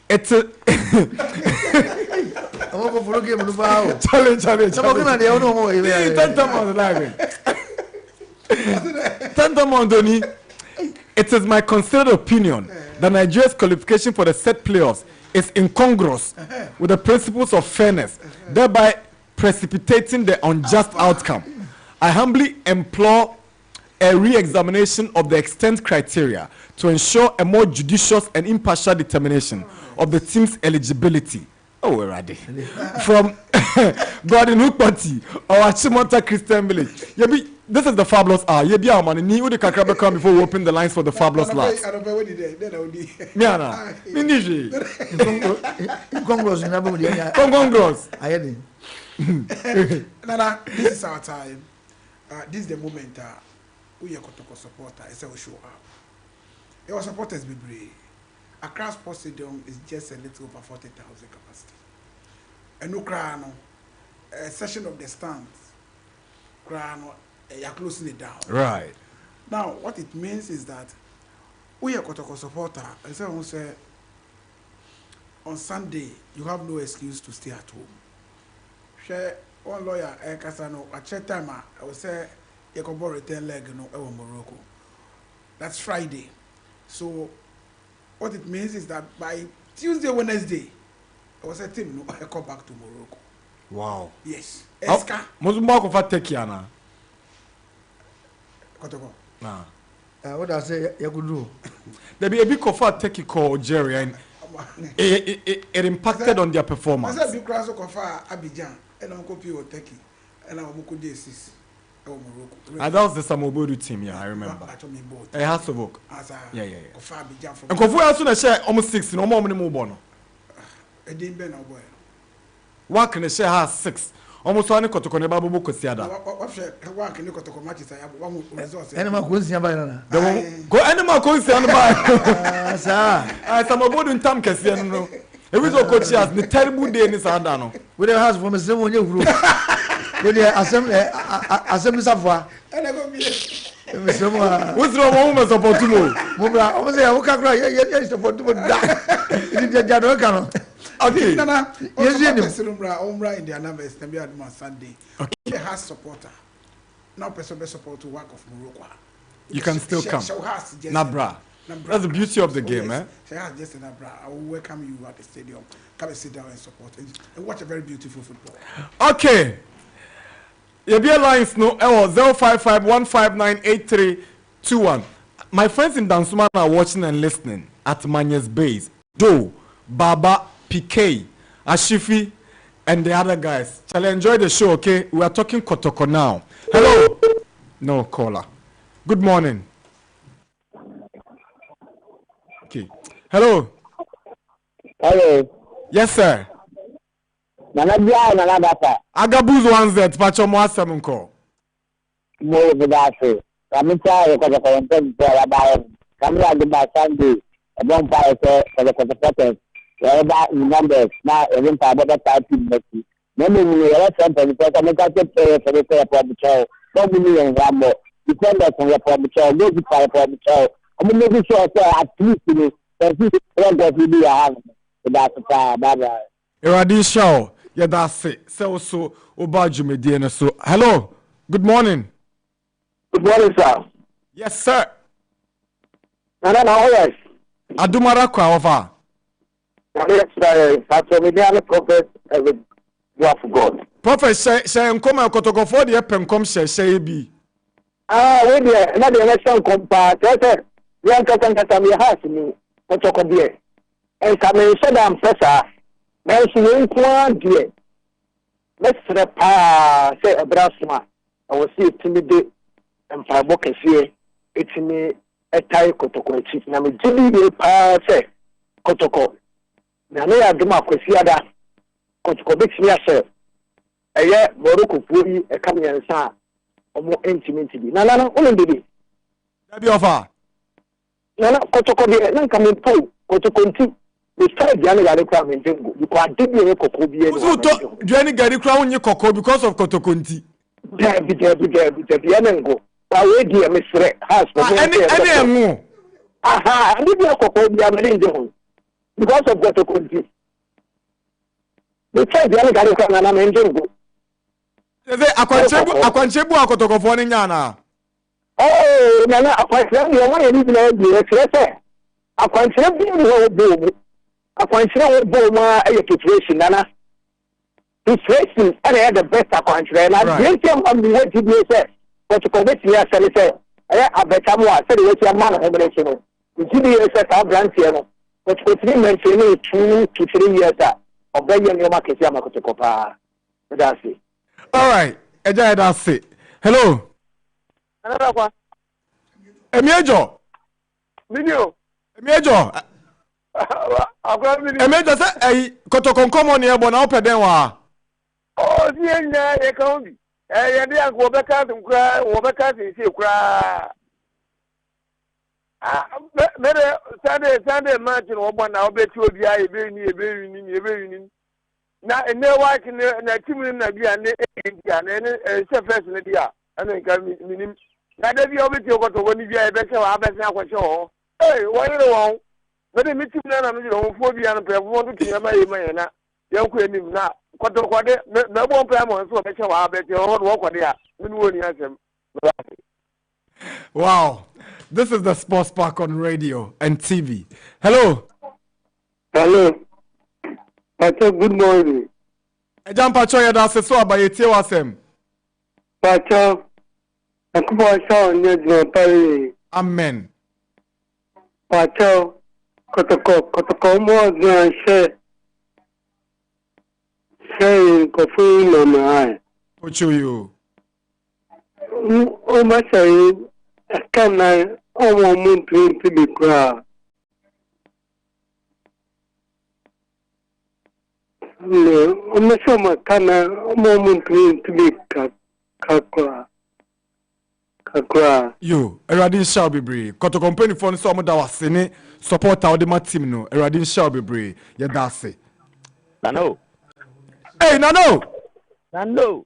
It's a challenge. Tantamount live. Tantamount Doni. It is my considered opinion that Nigeria's qualification for the set playoffs is incongruous with the principles of fairness, thereby precipitating the unjust outcome. I humbly implore a re-examination of the extent criteria to ensure a more judicious and impartial determination of the team's eligibility. Oh, we're ready. From Gordon Hook Party or Achimota Christian Village. This is the fabulous hour. You be our man. You the Kakrabe come before we open the lines for the fabulous lads. I don't know what it is. Miana, Miniji. Congress, Congress. I had it. Nana, this is our time. This is the moment we are Kotoko supporter. It's our show up. Our supporters be brave. Accra Sports Stadium is just a little over 40,000 capacity. And no crown, a session of the stands. Crown, you're closing it down. Right. Now, what it means is that we are Kotoko supporter. And someone say, on Sunday, you have no excuse to stay at home. Share one lawyer, Kasano, at check time, I will say, you can borrow 10 leg, Morocco. That's Friday. So, what it means is that by Tuesday, Wednesday, I was a team, I come back to Morocco. Wow. Yes. Eska. Mozumba kofa tekiana. Kotoko. Nah. What I say, you could do. There be a big kofa teki called Algeria, and it impacted on their performance. I said, big class of kofa Abidjan, and I'm copy or teki, and I'm going to assist. Morocco. And that was the Samobodu team, yeah, I remember. It has to work. Yeah. And Kofu as soon as share almost 6, no more money more bono. A didn't be no boy. What can share has 6 almost one Kotoko ne babu kosiada. What can you go to matches? I have one resource. Animal kunsi abana. Go animal konsi on by. Sir, some about in time kesian no. It was a coach as the terrible day in Sandano. We don't have from a seven year group. With the assembly savoir. And I go be. What's wrong moment about to move? Mubra, almost a hookah cry. Yes, support to die. Okay. Nana, yes, Umbra in their numbers, and be at Sunday. Okay, has supporter. Now, person support to work of Morocco. You can still come. Nabra. That's the beauty of the game, eh? Just Nabra. I will welcome you at the stadium. Come and sit down and support and watch a very beautiful football. Okay. Your lines no 055-159-8321. My friends in Dansuma are watching and listening at Manya's base. Do Baba PK, Ashifi, and the other guys. Shall I enjoy the show, okay? We are talking Kotoko now. Hello. No caller. Good morning. Okay. Hello. Hello. Yes, sir. Nana Bia, Nana Data. Agabuz 1Z, Pacho Moasamunko. More than that. Kamita, Kotoko, about Kamila Duba Sunday, a bonfire for the Kotoko. Wherever in numbers, now even for other type of messy. Maybe we are something because I'm a player for the player for the child. 1 million Rambo. Defenders from the for the child, music for the child. I'm making sure at least you know, that we do have that's the bye. Eradi Shaw, yeah, that's it. So, Obaju Mediana. So, hello, good morning. Good morning, sir. Yes, sir. Nana, yes. Adumara Kwaova. Yes, sir. That's a mediana prophet with God. Prophet, say, come and Kotoko for the Pencom, say, be. Wait there, not the election compared. Young Katanka has me, Kotoko beer. And coming, said I'm pressure. Now she ain't one dear. Let's say a brassma. I will see it to me and for book and see it's me a tie Kotoko chief. Now, Jimmy, say Kotoko. Now, I do my Kosiada Kotoko makes me a sir. A year, Morocco, Puri, a coming and sa, or more intimately. Nana, only baby. That be offer. Nana, Kotoko, no coming to Kotoko. We started the other requirement. You can't give me a cocoa beer. Do any Gary Crown your cocoa because of Kotokunti? There be the enemy. But wait, dear Miss has any more. Aha, I need a cocoa beer because of Kotokunti. We tried the other requirement and I'm enjoying. I can't chebu a Kotoko for Nana. Oh, Nana, I can't tell you what I need to say. I can't tell you. I consider Boma a situation, Nana. Situation, and I had the best I consider. And I didn't tell him what you said. But to commit me, I said, I bet I'm what I said, what your man of revelation. The GBS at our branch here, but with me mentioning 2 to 3 years of being your market, Yamako to Copa. That's it. All right, that's it. Hello. Another one. Emiejo. Video. Emiejo. Emiejo say Kotoko nkomo ne ebo na opeden wa. Oh, die nya ye kan bi. Ye de akwo beka nkura, wo beka si kura. Mere Sunday match no obo na obeti obi a ebe ni. Na ene wa na timu na bia ne India na ene se first ne dia. Ana nka minim. Na da bia obeti Kotoko ni bia ebe se wa abese akwche ho. Eh, wo yire won. But the meeting na no jo phobia no pe wo do tia ma na yanko enim na Kotoko de na bo pe mo so be che wa be che ho wo kwade a minu woni asem. Wow, this is the Sports Park on radio and TV. Hello. Hello. Pacho, good morning. Ejam Pacho ya da se so abaye tie wasem. Pacho, akubo so onye jo pari. Amen. Pacho, Kotoko mo gan say kofu no na. Ocho you. O ma say kana o mo muntu bi kwa. No, I'm not sure my kana moment to be kakra. Yo, Eradin shall be brave. Koto company for some that was sene support our my team no. Eradin shall be brave. Yeah, that's it. Nano. Hey, Nano. Nano.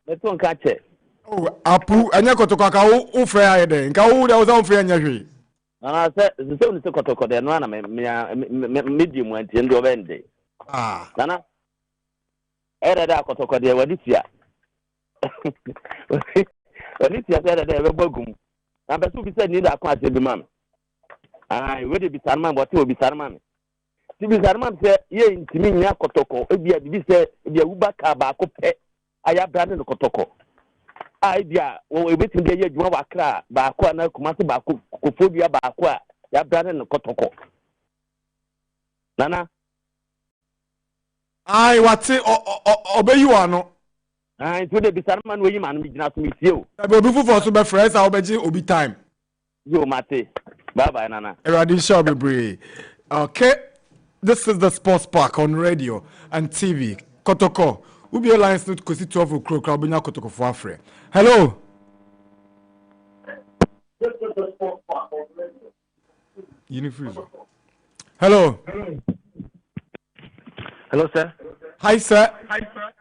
Let's go catch it. Oh, Apu, anya koto kaka u fair de. Nka u da was on fair nya hwe. I said the same to Kotoko de no na medium went in the vende. Ah. Nana. Era da Kotoko de wadisia. Wadisia said that we bogum. Na be so bi said need akwa be man. Ah, we dey bi sarman but we bi sarman. Ti bi sarman say ye ntimi nya Kotoko e bia bi say e bia ubaka ba ko pe aya brand no Kotoko. Idea we betin dey adwuma wakra ba ko na Kumasi ba ko kofodua ba ko a ya brand no Kotoko. Nana. Ai wate obeyi ano. Ah, so dey bi sarman we yi man mi gina so mi tie o. E be obi fufu so be friends a obeji obi time. Yo mate. Bye bye Nana. Eradin shall be brave. Okay. This is the Sports Park on radio and TV. Kotoko. Ubi Alliance not kosi 12 o'clock. Krabunya Kotoko for Afre. Hello. Unifreezer. Hello. Hello, sir. Hi, sir.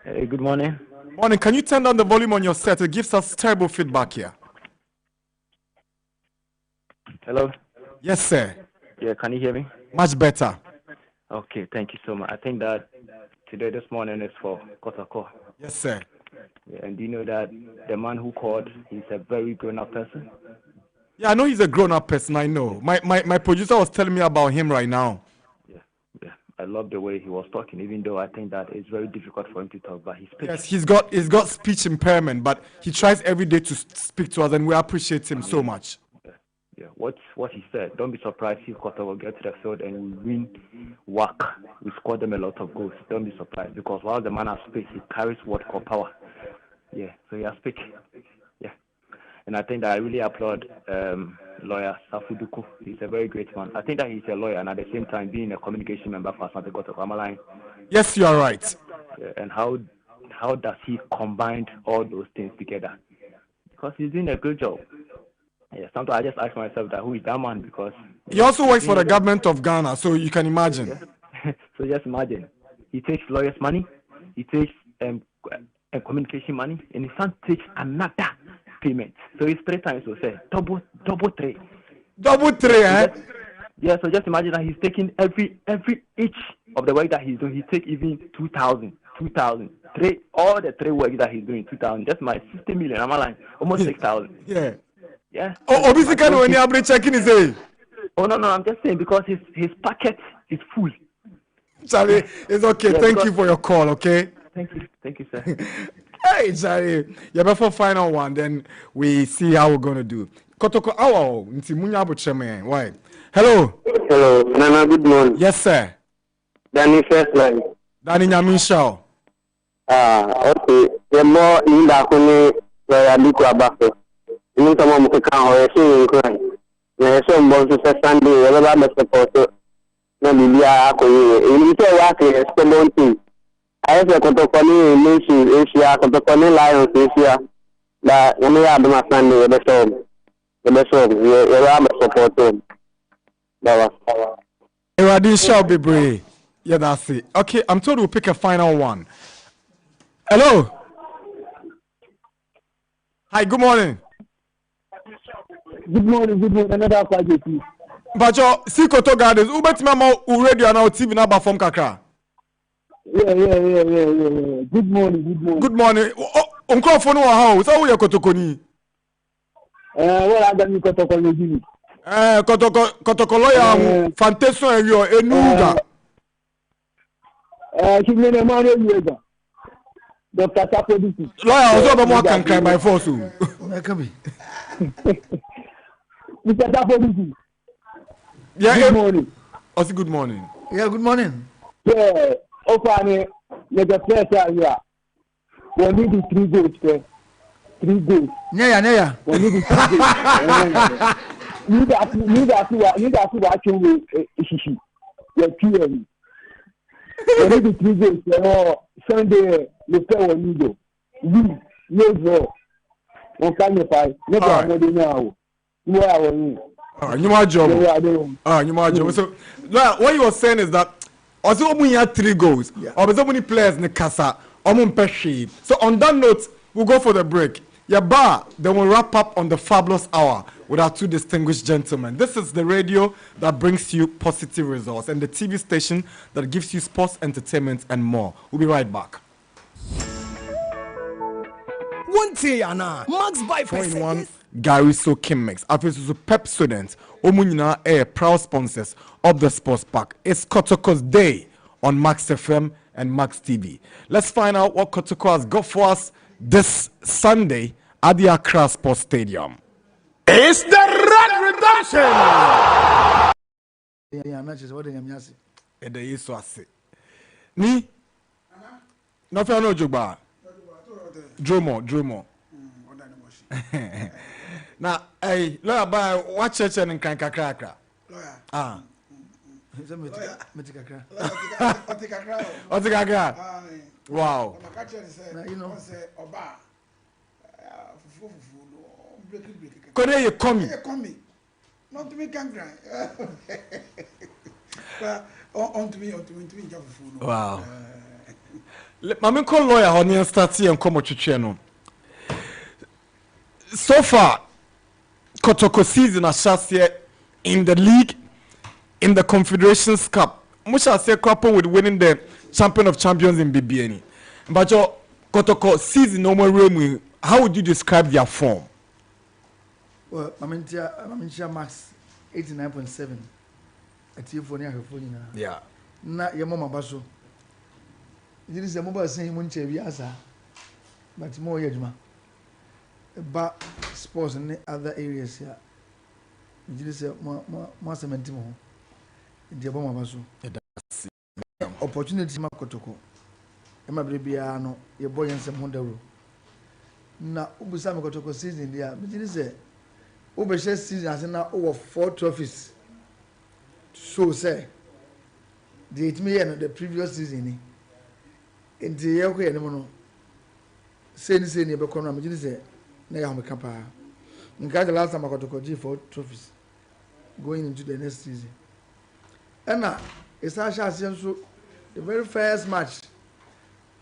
Hey, good morning. Morning. Can you turn down the volume on your set? It gives us terrible feedback here. Hello. Yes, sir. Yeah, can you hear me? Much better. Okay, thank you so much. I think that today, this morning, is for Kotoko. Yes, sir. Yeah, and do you know that the man who called, he's a very grown-up person? Yeah, I know he's a grown-up person. I know. My producer was telling me about him right now. Yeah. I love the way he was talking, even though I think that it's very difficult for him to talk, but he speaks. Yes, he's got speech impairment, but he tries every day to speak to us, and we appreciate him so much. Yeah, what he said, don't be surprised if Kotoko will get to the field and we win work. We score them a lot of goals. Don't be surprised, because while the man has speak, he carries what called power. Yeah, so he has speak. Yeah. And I think that I really applaud lawyer Safuduku. He's a very great man. I think that he's a lawyer and at the same time being a communication member for Asante Kotoko. Am I lying? Yes, you are right. Yeah, and how does he combine all those things together? Because he's doing a good job. Yeah, sometimes I just ask myself that who is that man, because he also works for the government of Ghana, so you can imagine. Yeah. So just imagine, he takes lawyers' money, he takes communication money, and his son takes another payment. So it's 3 times. So say double 3. Double 3, eh? Yeah. So just imagine that he's taking every each of the work that he's doing. He take even 2,000, 3, all the 3 work that he's doing 2,000. Just my 60 million. I'm lying, almost 6,000. Yeah. Yeah. Oh, obviously, when you're checking his age. Oh no, I'm just saying because his packet is full. Charlie, it's okay. Yeah, Thank you for your call, okay? Thank you, sir. Hey, Charlie. Yeah, before final one, then we see how we're gonna do. Kotoko, why? Hello. Hello, Nana, good morning. Yes, sir. Danny first line. Danny Nyamisha. Okay. The more in the Kuni, where I look about. You come on, or a crying. There's some boys who Sunday, whatever the support. No, Libya, you say what is the thing. I have a Kotokoni nation, Asia, Kotokoni Lions, Asia, that when we have my Sunday, the song, we have a support. Eradin shall be brave. Yeah, that's it. Okay, I'm told we'll pick a final one. Hello. Hi, good morning. Good morning, another project. But your see Koto Gardens, who bet me more radio and our TV number from Kakra? Yeah. Good morning. Good morning. Uncle for no house. How are you, Kotokoni? Well, I got you Kotokoni. Kotoko lawyer, fantastic area, Enuga. She made a man in Dr. Tapodisi. Lawyer, also more can cry by force. Mr. Tapodisi. Yeah, good morning. Also, good morning. Yeah, good morning. Yeah, okay, the first area. We need 3 goals, sir. 3 goals. Yeah. We need 3 goals. You got to watch you. Yeah, Maybe 3 days or Sunday, the fair one you do. No draw. On can fight. Never more than now. You are you are job. You are job. So, what you were saying is that also when you had 3 goals, or so many players in the casa, so on that note, we'll go for the break. Then we'll wrap up on the fabulous hour with our 2 distinguished gentlemen. This is the radio that brings you positive results and the TV station that gives you sports, entertainment, and more. We'll be right back. One day, Anna, Max by 4-in-1 Gary Soaking Mix. After to Pep students, Omunina are proud sponsors of the sports park. It's Kotoko's day on Max FM and Max TV. Let's find out what Kotoko has got for us this Sunday at the Accra Sports Stadium. It's the Red Redemption. Yeah, not just what I'm saying. And the is so I say. Ni? No fair no joke. Dromo. Now, hey, lawyer, by what church and kakra? Lawyer. Ah. Wow. You know. Could you come? Not to me, can't cry. On to me, Wow. Mami call lawyer honey and start here and come to channel. So far, Kotoko season has just here in the league, in the Confederation Cup. Much I say couple with winning the Champion of Champions in BBN. But your Kotoko season no more room. How would you describe their form? Well, I'm Max 89.7. At your phone, yeah. Na your mama basso. This is a mobile saying Munche Viasa, but more Yajma. About sports in other areas here. This is more cementimo. In the Obama basso. Opportunity Makotoko. Emma Bribiano, your boy and some Mondero. Now, Ubusama Kotoko season there, but it is a Ubeshe season has now over 4 trophies. So, say, the 8 million of the previous season. In the year, we are saying about Conrad, it is a Nayam Kappa. In the last time I got to go 4 trophies going into the next season. And now, it's actually the very first match.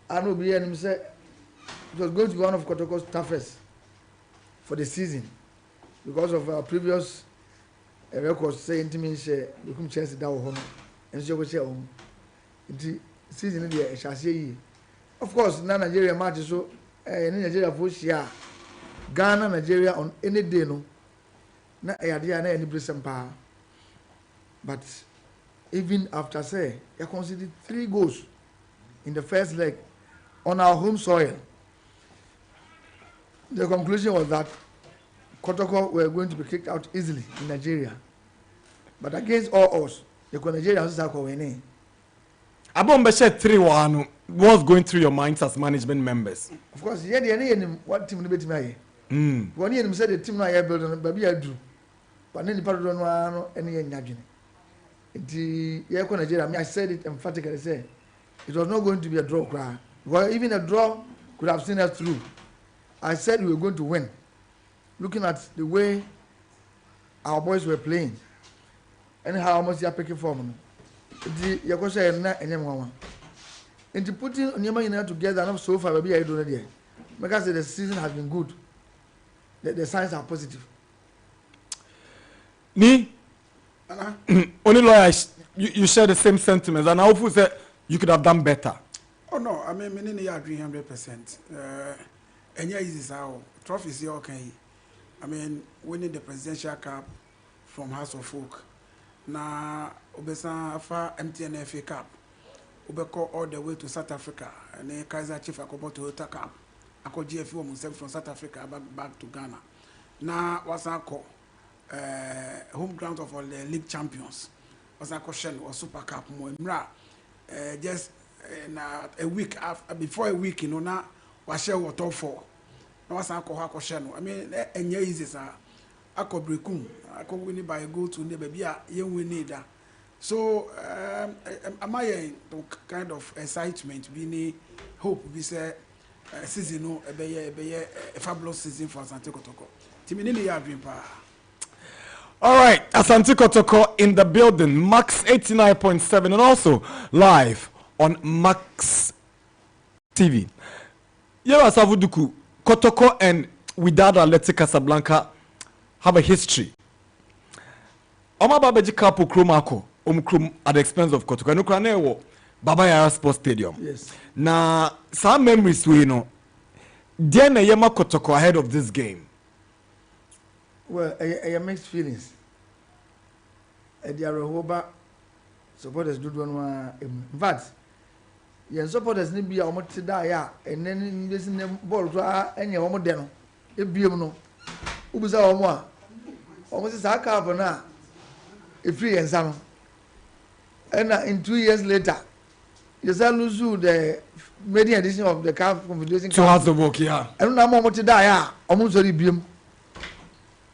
I know BNM said it was going to be one of Kotoko's toughest for the season because of our previous records saying to me, you come chance it down and so we share home. The season in the Shasi. Of course, Nigeria matches so in Nigeria for share Ghana, Nigeria on any day, no, not any Brisbane power. But even after say, I considered 3 goals in the first leg on our home soil. The conclusion was that Kotoko were going to be kicked out easily in Nigeria. But against all odds, the Nigerians are winning. Abombeshe 3-1. What's going through your minds as management members? Of course, yeah, what team will be to me? One year, said the team I built, but I do. But then the part of one any Nagin. The Nigeria, I said it emphatically, say it was not going to be a draw cry. Well, even a draw could have seen us through. I said we were going to win. Looking at the way our boys were playing and how much they are picking for them. The Yakosha and anyone. And to putting Nyama together, and so far, maybe I don't know. Because the season has been good. The signs are positive. Me? Only lawyer, you share the same sentiments, and I hope say you could have done better. Oh no, I mean, I agree 100%. And yeah, is how trophies here okay. I mean, winning the Presidential Cup from House of Folk. Now, Obesa for MTN FA Cup. Ubeko all the way to South Africa. And then Kaiser Chief Akobo Toyota Cup. Ako GFU himself from South Africa back to Ghana. Now, what's I call home ground of all the league champions. What's I call Shen or Super Cup more. Just a week after, before a week, you know, now was share what all for. Now what's I call Hako Shen. I mean, and yeah, is I could break I could win it by a goal to never be a young winner. So am I kind of excitement being hope we say season no a fabulous season for Asante Kotoko. Timini ya dream pa. All right, Asante Kotoko in the building, Max 89.7 and also live on Max TV. Yera Savuduku, Kotoko and Wydad Athletic Casablanca have a history. Oma Babeji Kapo Kromako, Krum at the expense of Kotoko. No Kranewo, Baba Yara Sports Stadium. Yes. Now, some memories we know. Then Yema Kotoko ahead of this game. Well, I mixed feelings. The Arahoba supporters do one. In fact, your supporters need be almost to die, and then listen them ball to any almost deno. If you know, Ubuza Omo, almost as I carve now, a free and some. And in 2 years later, you shall lose the maiden edition of the Confederation Cup. So how's the work, yeah? I don't know how to die, almost very beam.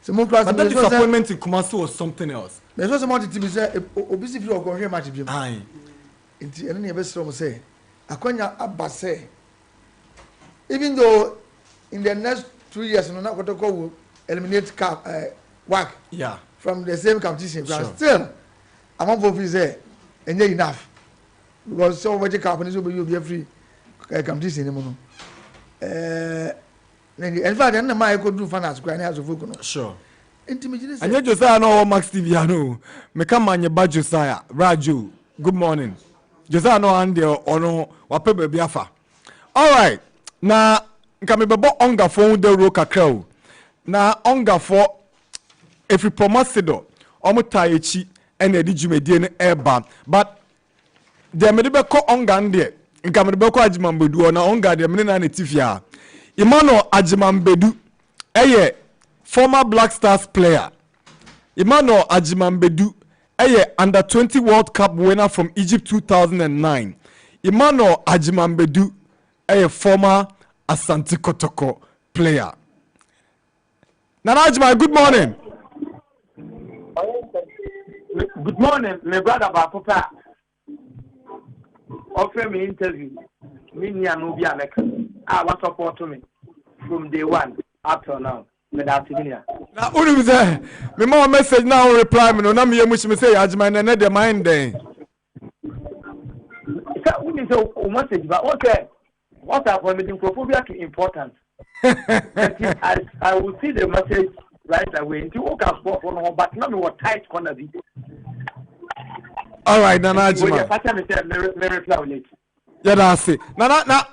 But that disappointment in Kumasi was something else. There's also something to be said. Obviously, you are here much beam. Aye. Into any of us from say, Akonya Abase. Even though in the next 2 years, no not what to call eliminate work. Yeah. From the same competition, Sure. but still, among both is there, and yet enough. Because so much companies will be free competition anymore. In fact, and my could do finance, crying as a vocal. Sure. Intimidation. And you Josiah no Max TV, I know. Mekamanya ba Josiah, Raju. Good morning. Josiah no ande or no wapebe biafa. All right. Na nkamebebo onga fo de ro kakra. Na onga fo efri Promotional omuta echi ene di dwumedie ne eba. But de medebe ko onga nde nkamedebe ko agimambedu na onga de mene na netifia. Emmanuel Ajimambedu, former Black Stars player. Emmanuel Ajimambedu, under 20 World Cup winner from Egypt 2009. Emmanuel Ajimambedu, former Asante Kotoko player. Nana Ajima, good morning. Good morning, my brother Bapupa. Offer me interview. Me no be America. I want support to me from day one up till now. Without Now, who is there? Me more message now reply me no. Na me much me say Ajima na de mind then. So we need to message, but okay. What are for meeting prophobia to important? I will see the message right away. Until we can sport for no, but now we were tight corner be. All right, Nana Ajima. Yeah, that's it. Na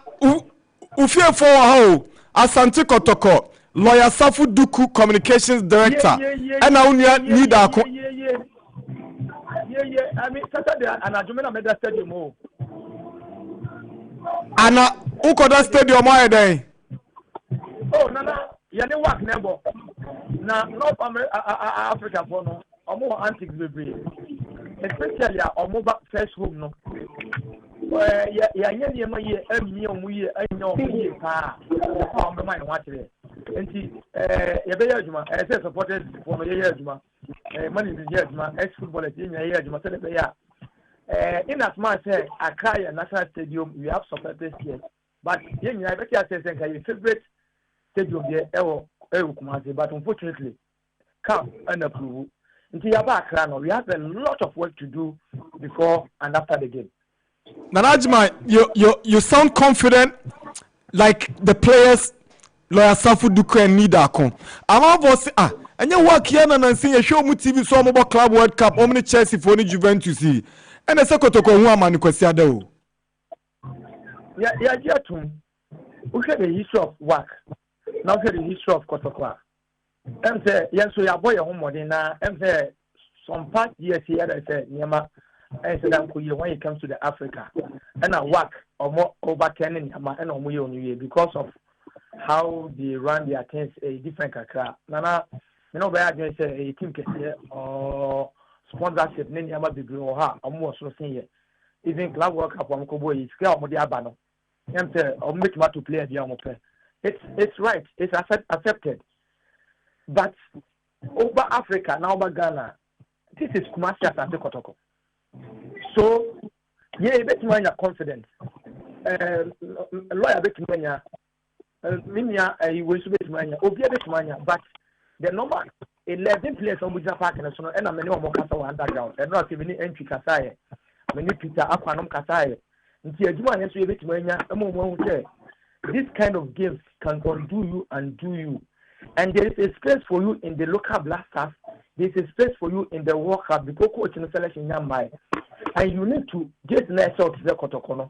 ufie for how Asante Kotoko, lawyer Safu Duku communications director. And now we need a I mean, Saturday and Ajumena made that stadium. Anna Ukoda stadium why day? Oh, Nana, you don't work never. Now, North Africa for no, or more antiques be especially our mobile first home no. Yeah, supported for money in the ex-football team, in as much as Accra National Stadium, we have supporters here. But I bet you say favorite stadium there, Kumasi, but unfortunately, come unapprove. We have a lot of work to do before and after the game. Nanajima, you sound confident, like the players, lawyer Safu Duku and Nidakon. I'm about to and you work here and see a show mu TV so mobile club World Cup, omni Chelsea for ni Juventus see. And the Sekotoko who am kwesiada. Yeah, we have the history of work. Now we have the history of Kotoko. I'm say yes, so your boy home now. I'm say some part years here I say Nyama and said when it comes to the Africa and I work or more over 10 and on because of how they run their things a different kakra. Nana, you know where I say a team can or sponsorship Nyama be or her or more so senior. Even club work up on Kobo is clear on the Abano. I'm say or make to play the Amope. It's right, it's accepted. But over Africa, now over Ghana, this is Kumasi Asante Kotoko. So, yeah, bet me your confidence. Lawyer bet me Minya, you will bet me Obia bet me, but the number 11 players on Buja Park and so on, and I'm a more Casa underground, and not even entry Casai, many Peter Aquanum Casai. Until you want to bet me, this kind of games can undo you and do you. And there is a space for you in the local blasters. There is a space for you in the World Cup because coach in the selection Yamai. And you need to get nice out to the Kotokono.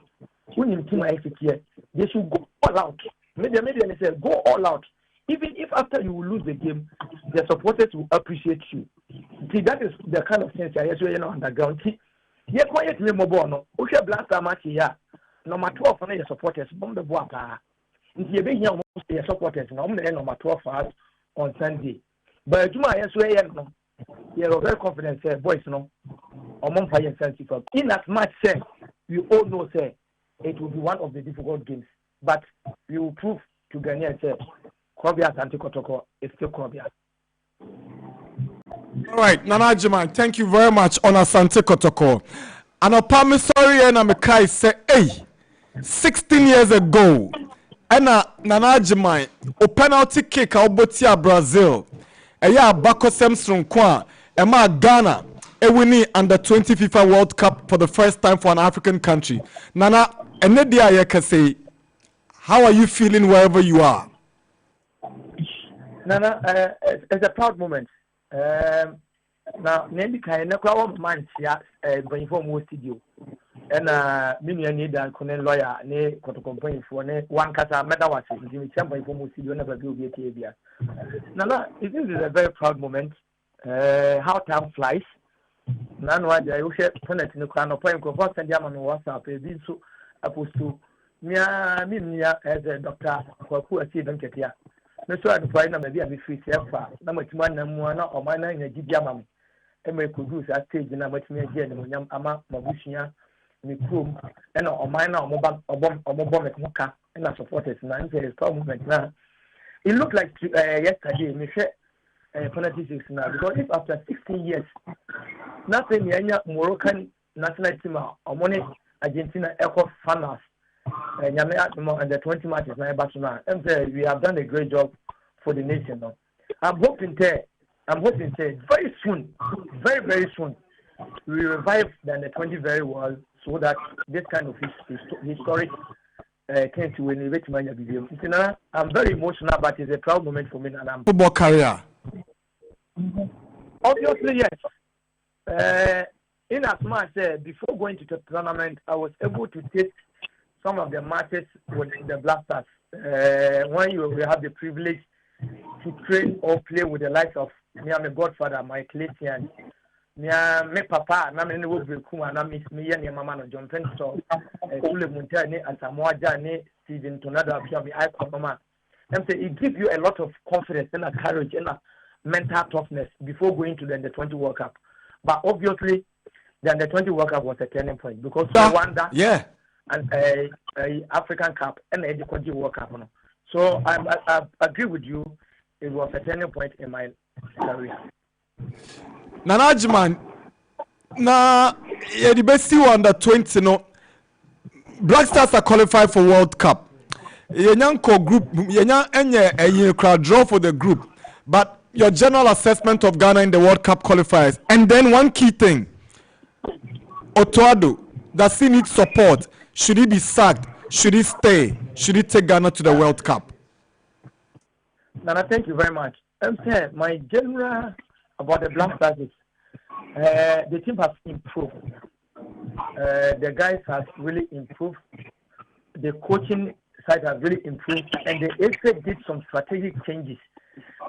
When you team here, they should go all out. Maybe they say go all out. Even if after you will lose the game, the supporters will appreciate you. See, that is the kind of things I you know underground. See, yeah, quiet me more. Okay, blaster match here. Number 12 for the supporters, bomb the boapa. If you be here, most the supporters, number 12 for us on Sunday. But you might say, you're very confident, say, boys, no, or Montpellier sensitive. In that match, say, you all know, say, it will be one of the difficult games. But we will prove to Ghanaians, say, Kumasi Asante Kotoko is still Kumasi. All right, Nana Jiman, thank you very much on Asante Kotoko. And a sorry, and I'm a guy say, hey, 16 years ago, and Nana Jiman, a penalty kick out Botia Brazil, a ya Bako Semson Kwa, a ma Ghana, a winning under 20 FIFA World Cup for the first time for an African country. Nana, and Nadia, I can say, how are you feeling wherever you are? Nana, it's a proud moment. Now, maybe can I man going for more studio. And many need a Conan lawyer, ne Kotoko for one Casa Metawas, Jimmy Chamber for more studio, never do be a Nana, it is a very proud moment. How time flies. None why I wish Tenet in the crown of point of and Yaman WhatsApp, a bit so opposed to Mia as a doctor who I see them get here. No, so I find maybe a bit free self. No much man and one or my nine a Gidiamam. And we could do that stage and I much me again when Yam Ama, Mabushia, Mikum, and or mine or bomb at Moka, and I supported nine days per movement now. It looked like yesterday, Michelle penalty six now, because if after 16 years, nothing Moroccan national team or money Argentina Echo Finals. And the 20 matches now Barcelona. And we have done a great job for the nation. No? I'm hoping very soon, very soon, we revive the 20 very well so that this kind of historic came to elevate my video. I'm very emotional, but it's a proud moment for me. And I'm football career. Obviously, yes. In as much before going to the tournament, I was able to take some of the matches with the Blasters. When you have the privilege to train or play with the likes of me, my godfather, my Clayton, me papa, na me ne wo breku na me ye mama no John Penso, Sule Muntani and Samoa Jane, Steven Tonado appear me icon mama. And say it gives you a lot of confidence and a courage and a mental toughness before going to the Under 20 World Cup. But obviously, the Under 20 World Cup was a turning point because Rwanda, yeah, and a African Cup and a Education World Cup. So I agree with you. It was a turning point in my career. Nana Jiman, na the best under 20 no. Black Stars are qualified for World Cup. Yenyanko group, a crowd draw for the group. But your general assessment of Ghana in the World Cup qualifiers, and then one key thing, Otoado, does he need support? Should he be sacked? Should he stay? Should he take Ghana to the World Cup? Nana, thank you very much. My general about the Black Stars is the team has improved. The guys have really improved. The coaching side has really improved, and the AFA did some strategic changes.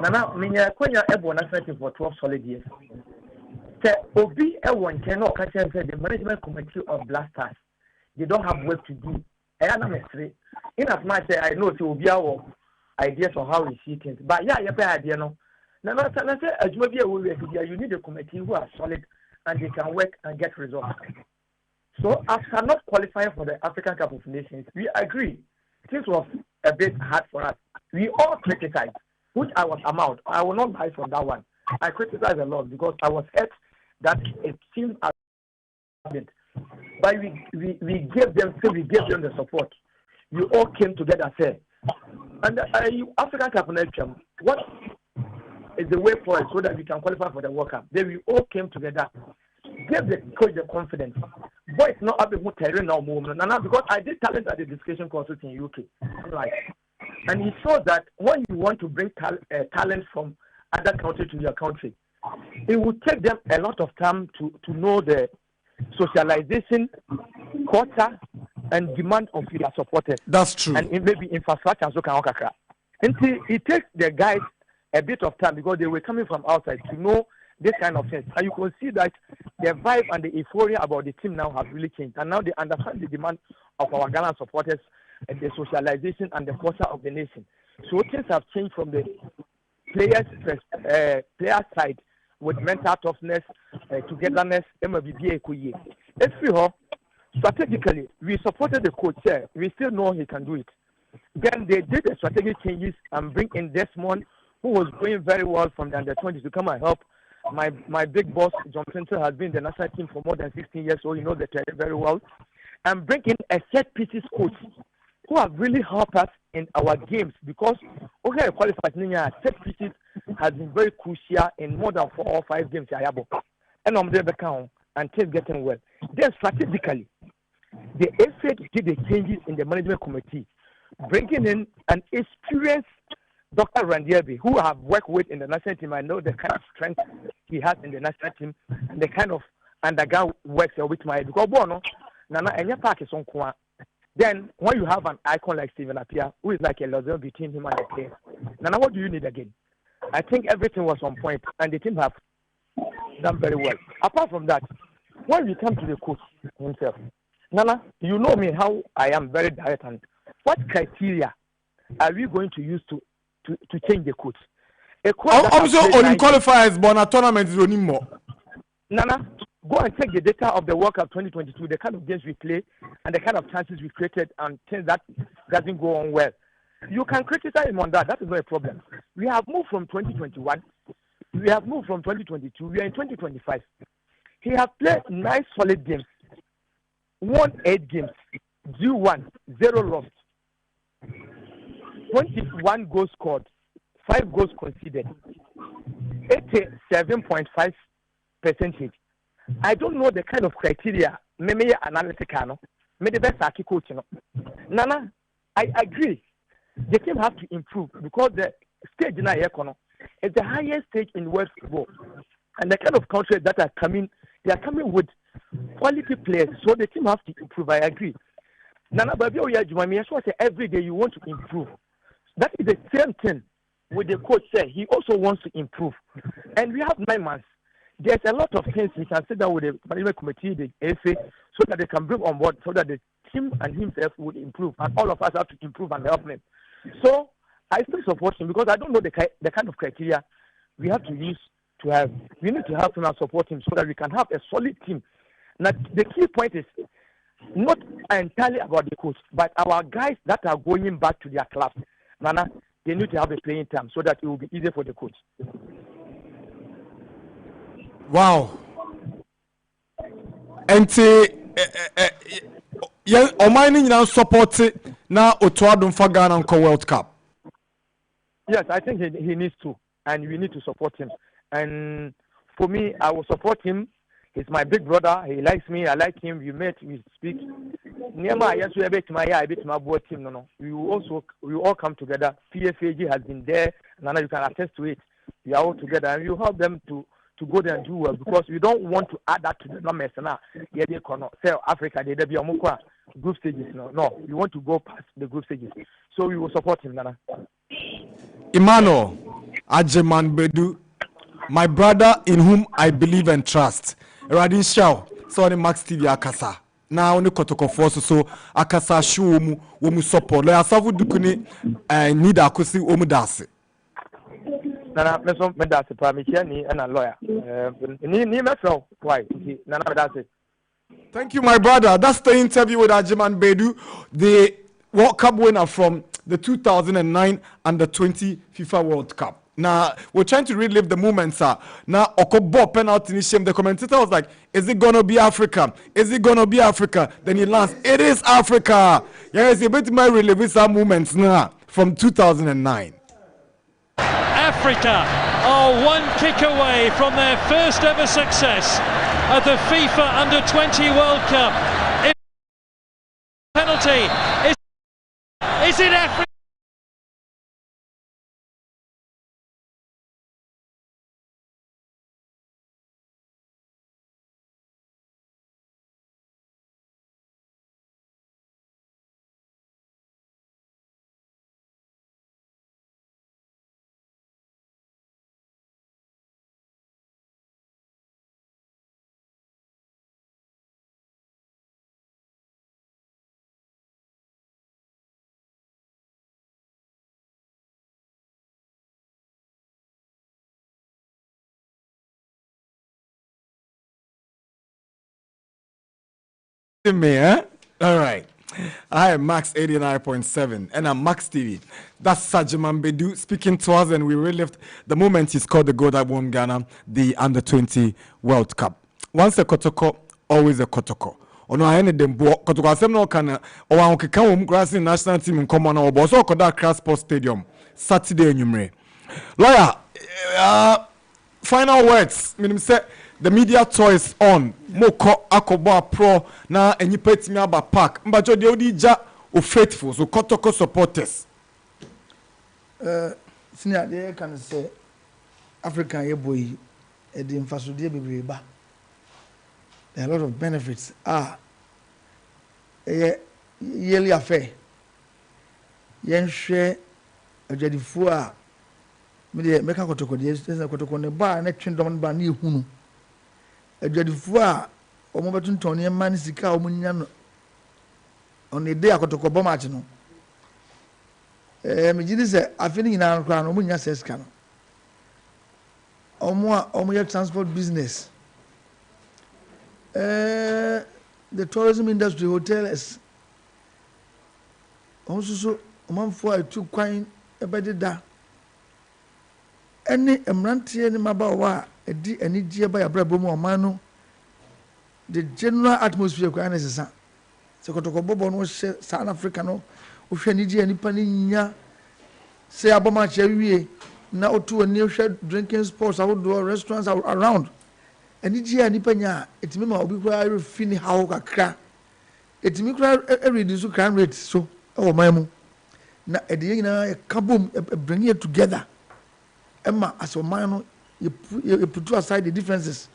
Nana, Kwenya Ebo national team for 12 solid years. Obi Ewon cannot catch the management committee of Blasters. They don't have work to do. In as much as I know to Obi our ideas on how we see things, but yeah, idea no. Nana, you need a committee who are solid and they can work and get results. So after not qualifying for the African Cup of Nations, we agree. This was a bit hard for us. We all criticized, which I was amount. I will not buy from that one. I criticized a lot because I was hurt that it seemed but we gave them the support. We all came together, say, and African Cup next time, what is the way forward so that we can qualify for the World Cup? Then we all came together, gave the coach the confidence. Boys not able to tell now movement, because I did talent at the discussion course in UK, right? And he saw that when you want to bring talent from other country to your country, it will take them a lot of time to know the socialization, culture, and demand of your supporters. That's true. And maybe infrastructure and so can until it takes the guys a bit of time because they were coming from outside to know this kind of things. And you can see that the vibe and the euphoria about the team now have really changed. And now they understand the demand of our Ghana supporters and the socialization and the culture of the nation. So things have changed from the players' side with mental toughness, togetherness, strategically, we supported the coach there. We still know he can do it. Then they did the strategic changes and bring in Desmond, who was going very well from the under-20s to come and help. My big boss, John Pinto, has been in the national team for more than 16 years, so he knows the terrain very well. And bring in a set pieces coach who have really helped us in our games because okay, qualified set pieces has been very crucial in more than 4 or 5 games. And I'm there count and things getting well. Then strategically, the FA did the changes in the management committee, bringing in an experienced Dr. Randiabi, who I have worked with in the national team. I know the kind of strength he has in the national team and the kind of underground works with my because Nana and park is on Kwa. Then when you have an icon like Steven Appiah, who is like a liaison between him and the players, Nana, what do you need again? I think everything was on point and the team have done very well. Apart from that, when we come to the coach himself, Nana, you know me how I am very direct and what criteria are we going to use to change the coach? I'm sure only qualifiers but a tournament is only more. Nana, go and check the data of the World Cup 2022, the kind of games we play and the kind of chances we created and things that doesn't go on well. You can criticize him on that. That is not a problem. We have moved from 2021. We have moved from 2022. We are in 2025. He has played 9 solid games, won 8 games, drew 1, 0 lost, 21 goals scored, 5 goals conceded, 87.5%. I don't know the kind of criteria. Maybe analytical. Maybe the best coach. Nana, I agree. The team have to improve because the stage in Ayakono is the highest stage in world football, and the kind of countries that are coming, they are coming with quality players. So the team have to improve. I agree. Nana, but every day you want to improve. That is the same thing with the coach. Say he also wants to improve, and we have 9 months. There's a lot of things we can sit down with the management committee, the FA, so that they can bring on board, so that the team and himself would improve, and all of us have to improve and help them. So I still support him because I don't know the kind of criteria we have to use to have. We need to help him and support him so that we can have a solid team. Now the key point is not entirely about the coach, but our guys that are going back to their clubs. Nana, they need to have a playing time so that it will be easier for the coach. Wow. And yeah, Omani now support it now Otoadum for Ghana World Cup. Yes, I think he needs to, and we need to support him. And for me, I will support him. He's my big brother. He likes me. I like him. We met. We speak. Yes, we bit my boy team. No. We all come together. PFAG has been there, and you can attest to it. We are all together, and you help them to go there and do well because we don't want to add that to the numbers now. Yeah, they cannot say Africa. They be group stages. No, we want to go past the group stages. So we will support him, Nana. Emmanuel Ajeman Bedu, my brother in whom I believe and trust. Radin Shaw, sorry Max TV Akasa. Now on the Kotoko force so Akasa show mu support. Le asavu dukuni need akosi omu dase. Nana meso medase pa me ni na lawyer. Ni meso why? Nana medase. Thank you, my brother. That's the interview with Ajeman Bedu, the World Cup winner from the 2009 Under 20 FIFA World Cup. Now we're trying to relive the moments. Now Okobo penalty shame. The commentator was like, "Is it gonna be Africa? Is it gonna be Africa?" Then he lands, "It is Africa." Yes, you better my relive some moments now from 2009. Africa are one kick away from their first ever success at the FIFA Under-20 World Cup. Penalty is it Africa? Me, eh? All right. I am Max 89.7 and I'm Max TV. That's Sajiman Bedu speaking to us, and we relived the moment he scored the goal that won Ghana the Under-20 World Cup. Once a Kotoko, always a Kotoko. Ono ayene dembo Kotoko asem no kana o wan keka wo grass national team in common o bo so koda Accra Sports Stadium Saturday enyumre. Lawyer, final words. Meaning say the media tour is on. Moko akobo pro na enyipa timi aba park. Mbajo de odi ja o faithful so Kotoko supporters. Senior they can say African ye boy e di mfasodie bebre ba. There are a lot of benefits. Yearly affair. Yen share adwadifu a me de meka Kotoko de Kotoko ne ba na twendom ba na ehunu. Adwadifu a omo betunton ne ma ne sika omo nya no on the day Kotoko bom match no. Me gidi se afini nyina no kra no omo nya sesika no. Omo ye transport business. The tourism industry, hotels. Also, for a two coin a better da. Any emranti any mabawa a d any dear by a brabo or mano. The general atmosphere of Ghana is a so Kotoko no South Africano, Ushaniji and Paninya say Abama Cherry now to a new shed drinking sports outdoor restaurants around. And it's here, Nipanya, it's me, I'll be quite fini how kakra. It's me cry every day, so crime rate, so, oh, my mom. Now, at the end, a kaboom, bring it together. Emma, as a man, you put aside the differences.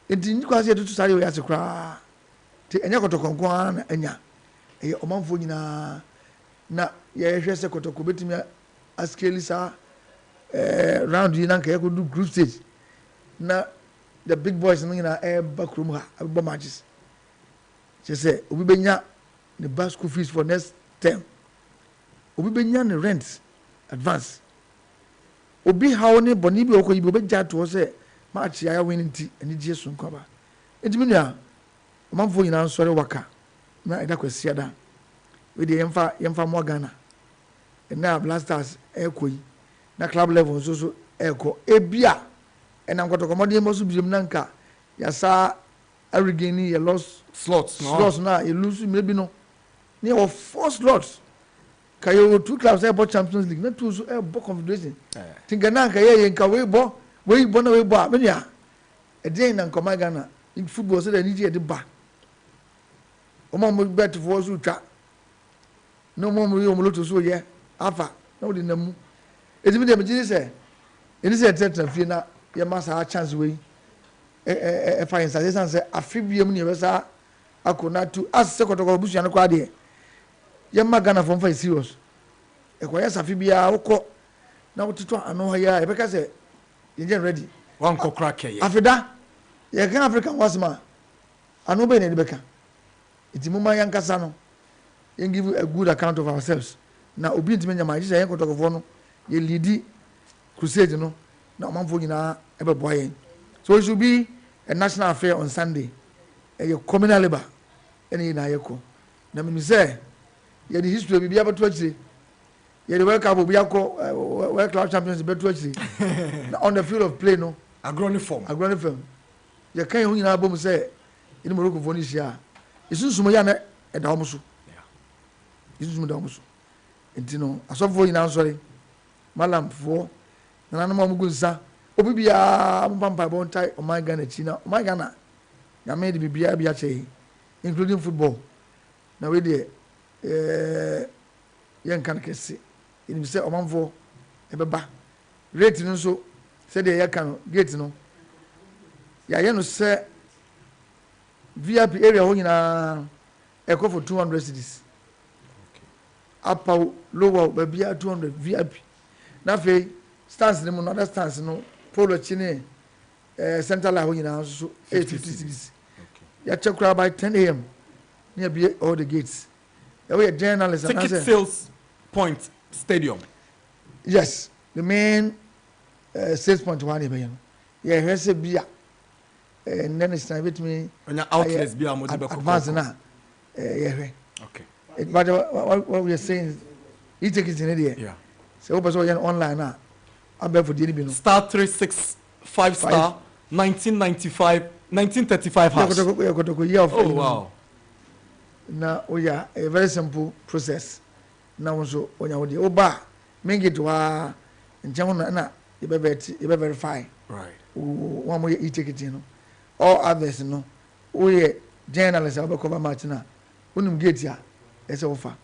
It's in because you to study as a cry. Take any Kotoko and ya, a man for na, yeah, just a Kotoko bit me as Kelisa round you and could do group stage. Now, the big boys in a back room have matches. She said, we be the bus school fees for next term. We be the rent advance. Obi how ne boni bi okoyi be ja to say match ya winning tea and je sun kwaba. Entimi nua manfo nyina nsore waka na eda kwasi da. We dey yemfa mo Ghana. Na Blasters ekoyi na club level so eko ebia and I'm going to command him also be nanka. Yasa regaining your lost slots now. You lose maybe no. Near 4 slots. Kayo 2 clubs airport Champions League. Not 2 airport Confederation. Tingananka ye nka we bo menya. A day in Nkoma Ghana in football so they need the ba. Omo mo bet for so twa. No more we omo so ye. Afa. No di namu. Ezimi de me say. It is a tetra na you must have a chance way. Fine suggestion say afibium ni besa akona to as Kotoko busu ya no kwa de. Ye magana from for serious. E kwa yes afibia woko na wotito ano ya e beka say you ready. One ko crack here. Afida ye kan African wasma ano be ne beka. Iti muma yankasa no. You give a good account of ourselves. Na obi ntime nyama ji say Kotoko fo no ye lead crusade no. Na manfo nyina ebe boy. So it should be a national affair on Sunday. A communal labor any na yeko. Na me say ye the history bi aba to akire. Ye the World Cup bi akọ where club champions better actually on the field of play no agroni form you can't win album say in Morocco for this year it's not so much at almost it's not almost and you know I saw for you now sorry malam for na na mo gunsa obi bia pampa bon tie o my Ghana china o my Ghana ya made bibia bia che including football na we dey yen kan kese in say o manfo e beba rate no so say dey kan gate no ya ye no say VIP area ho nyina e ko for 200 cedis upper lower bia 200 VIP na fe stance no other stance no polo chine central line ho nyina so 850 cedis ya check by 10 a.m. near be all the gates we are journalists ticket sales point stadium yes the main sales point one million yeah here's a beer and then it's time with me on your outlets beer mo advance na yeah okay but what we are saying you take it in there yeah so open so online na abeg for the star 365 star 1935 hash oh wow na oya a very simple process na wonso onya wodi oba mingi to ha nchen na you be verify right one more e-ticket no all others no we journalists about cover match na unum gate ya ese ofa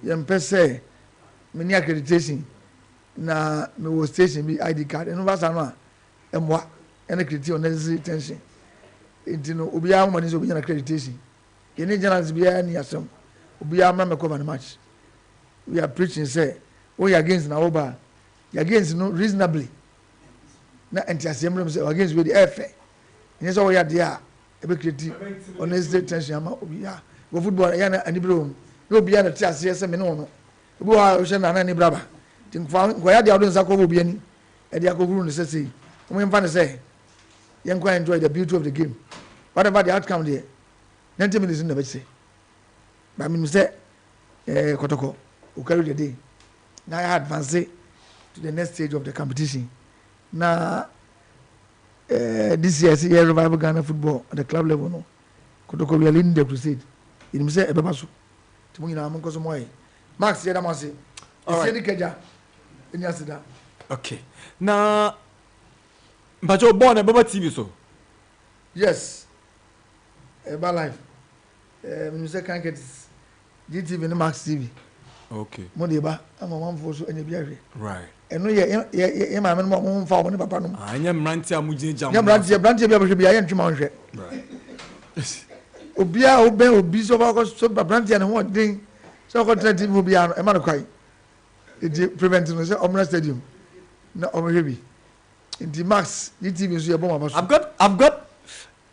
yem pese mini accreditation na me wo station bi ID card eno ba sa no a emwa ene accreditation necessary tension intino obi a mo ni so obi na accreditation any journalists be any asem obi a me cover the match we are preaching say we against na oba you against no reasonably na anti-asem say against we the air yes all ya there e be create unnecessary tension ama obi ya go football ya na ani bro no obi ya na ti ase say me no no obi wa o she na na ni braba tin kwa ya dia odun sa ko obi ani e dia ko guru no say o me mfa ne say yen kwa enjoy the beauty of the game whatever the outcome there 90 minutes in the say but I mean say Kotoko o carry the day now I advance to the next stage of the competition now this year see revival Ghana football at the club level no Kotoko we are leading the crusade in say e beba so ti mo nyina mo nkoso mo Max ye da mo say e di keja in yasida okay na mbajo born e beba TV so yes eba live me say can get GTV and Max TV okay mo de ba ama man fo so enya bia hwe right eno ye ma me mo mfa mo ne papa no anya mranti amugye jam nya mranti bia bia bia ye ntwema hwe right obia obi so ba ko so mranti ne ho den so ko try TV obia no e ma no kwai e prevent no say Omra Stadium na omhwe bi in Max GTV so ye bo ma so I've got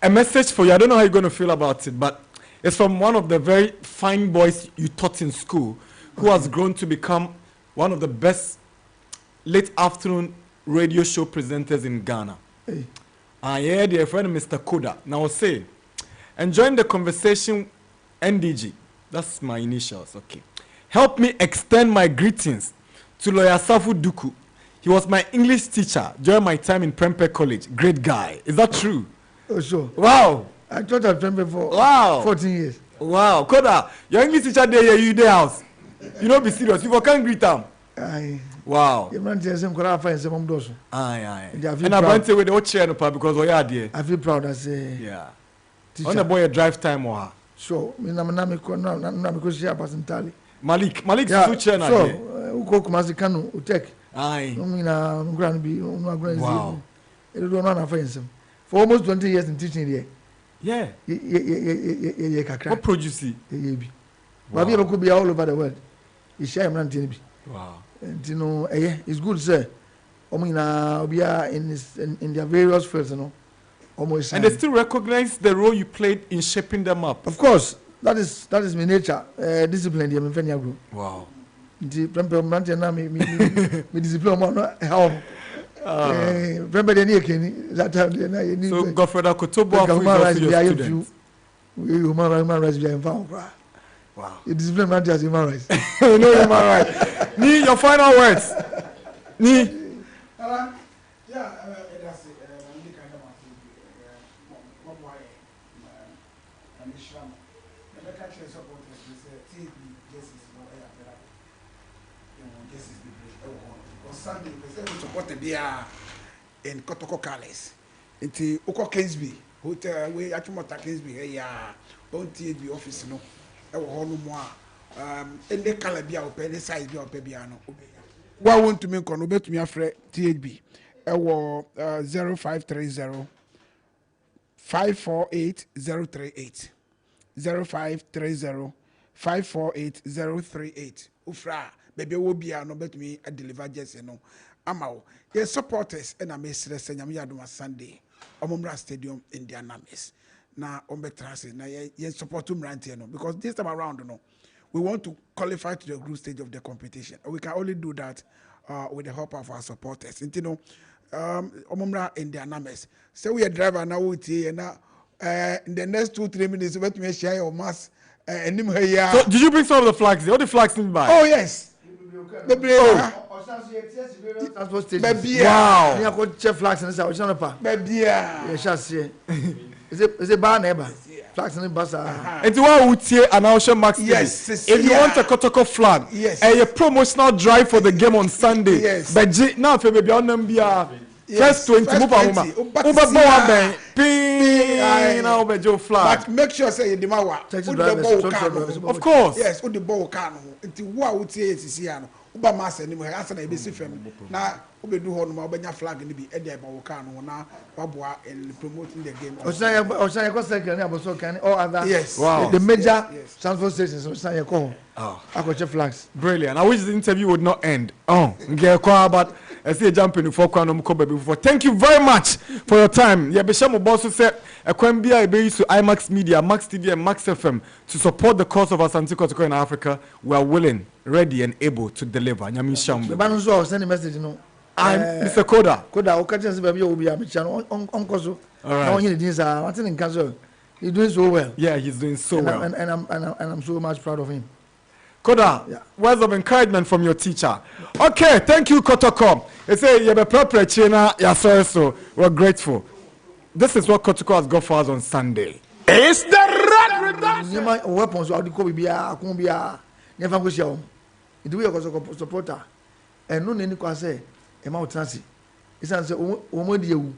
a message for you. I don't know how you're going to feel about it, but it's from one of the very fine boys you taught in school who has grown to become one of the best late afternoon radio show presenters in Ghana. Hey. Yeah, dear friend Mr. Koda. Now I'll say, enjoying the conversation, NDG. That's my initials, okay. Help me extend my greetings to Lawyer Safu Duku. He was my English teacher during my time in Prempeh College. Great guy. Is that true? Oh, sure. Wow. I taught at Prempeh for 14 years. Wow. Koda, your English teacher there, you there house. You don't be serious. You can't greet them. Aye. Wow. You man tell some kora fa some doso. Aye. And I went with the old chair because we are there. I feel proud as a yeah. On the boy a drive time or sure. Me na me ko share percentile. Malik two chair na there. So, uko Kumasi Kanu utek. Aye. Me na ngran bi ngran wow. E do no na fa nsem. For almost 20 years in teaching there. Yeah. Yeah, kakra. What produce? Yeah, bi. But we could be all over the world. You share man bi. Wow. And you know, it's good, sir. We are in their various fields, you know. Almost. And they still recognize the role you played in shaping them up. Of course, that is my nature. Discipline, the Mfenya group. Wow. The Prempeh Mante na me discipline mo how. Prempeh dey near Kenny that time. So Godfrey Kotobo for your students. Human rights be involved. Wow. You discipline Mante as human rights. No human rights. Need your final words. Ni. Sunday, supported there in Kotoko Cales. Into Oko Kingsby, hotel we actually Kingsby, hey, don't THB office, no. I will hold no more. In the Calabia or penny size be or Pebiano. Why want to make on obey to me afraid THB? I will 0530 548038 0530 548038 Ufra. Baby will be no bet me a deliver just no. Amao. Yes, supporters and a miss Senyam Sunday. Omumra Stadium in their names. Now on betrasi na yes support to Mrantiano because this time around no. We want to qualify to the group stage of the competition. We can only do that with the help of our supporters. And you know, Omumra in their names. So we are driver now with here now in the next 2-3 minutes let me share your mass and So did you bring some of the flags there? All the flags in by? Oh yes. Baby, wow. I got chef flags and I shall not Baby, yes, is it bar neighbor? Flags and bassa. And the one would say an Ocean Max. Yes, if you want a Kotoko flag, yes, a promotional drive for the game on Sunday. Yes, but now if you be on them, first 20 move on. Now be Joe flag. But make sure say the mawa. Of course. Yes, the ball can. Until what would say is here. Uba mass anymore. Answer na ebesi fam. Na ube do hono ma obenya flag ni bi e dey ba wo kan no na waboa in promoting the game. Osan go second na so can all other. Yes. Wow. The major transport stations Osan go. I got your flags. Brilliant. I wish the interview would not end. Oh, but I see a jump in for before. Thank you very much for your time. Yeah, Bisham boss said a Quambia to IMAX Media, Max TV, and Max FM to support the cause of Asante Kotoko in Africa. We are willing, ready, and able to deliver. Nyami The band so send a message, you know. I'm Mr. Koda. Koda, Okajan baby will be a channel on Koso. All right. In Kazo. He's doing so well. Yeah, he's doing so well. And I'm so much proud of him. Koda, words of encouragement from your teacher. Okay, thank you, Kotoko. It's a you have a proper china, so we're grateful. This is what Kotoko has got for us on Sunday. It's the red redemption. Weapons are the Kobia, Kumbia, never go show. It will be a supporter. And no any say, a mountain. It's answer, Omo you.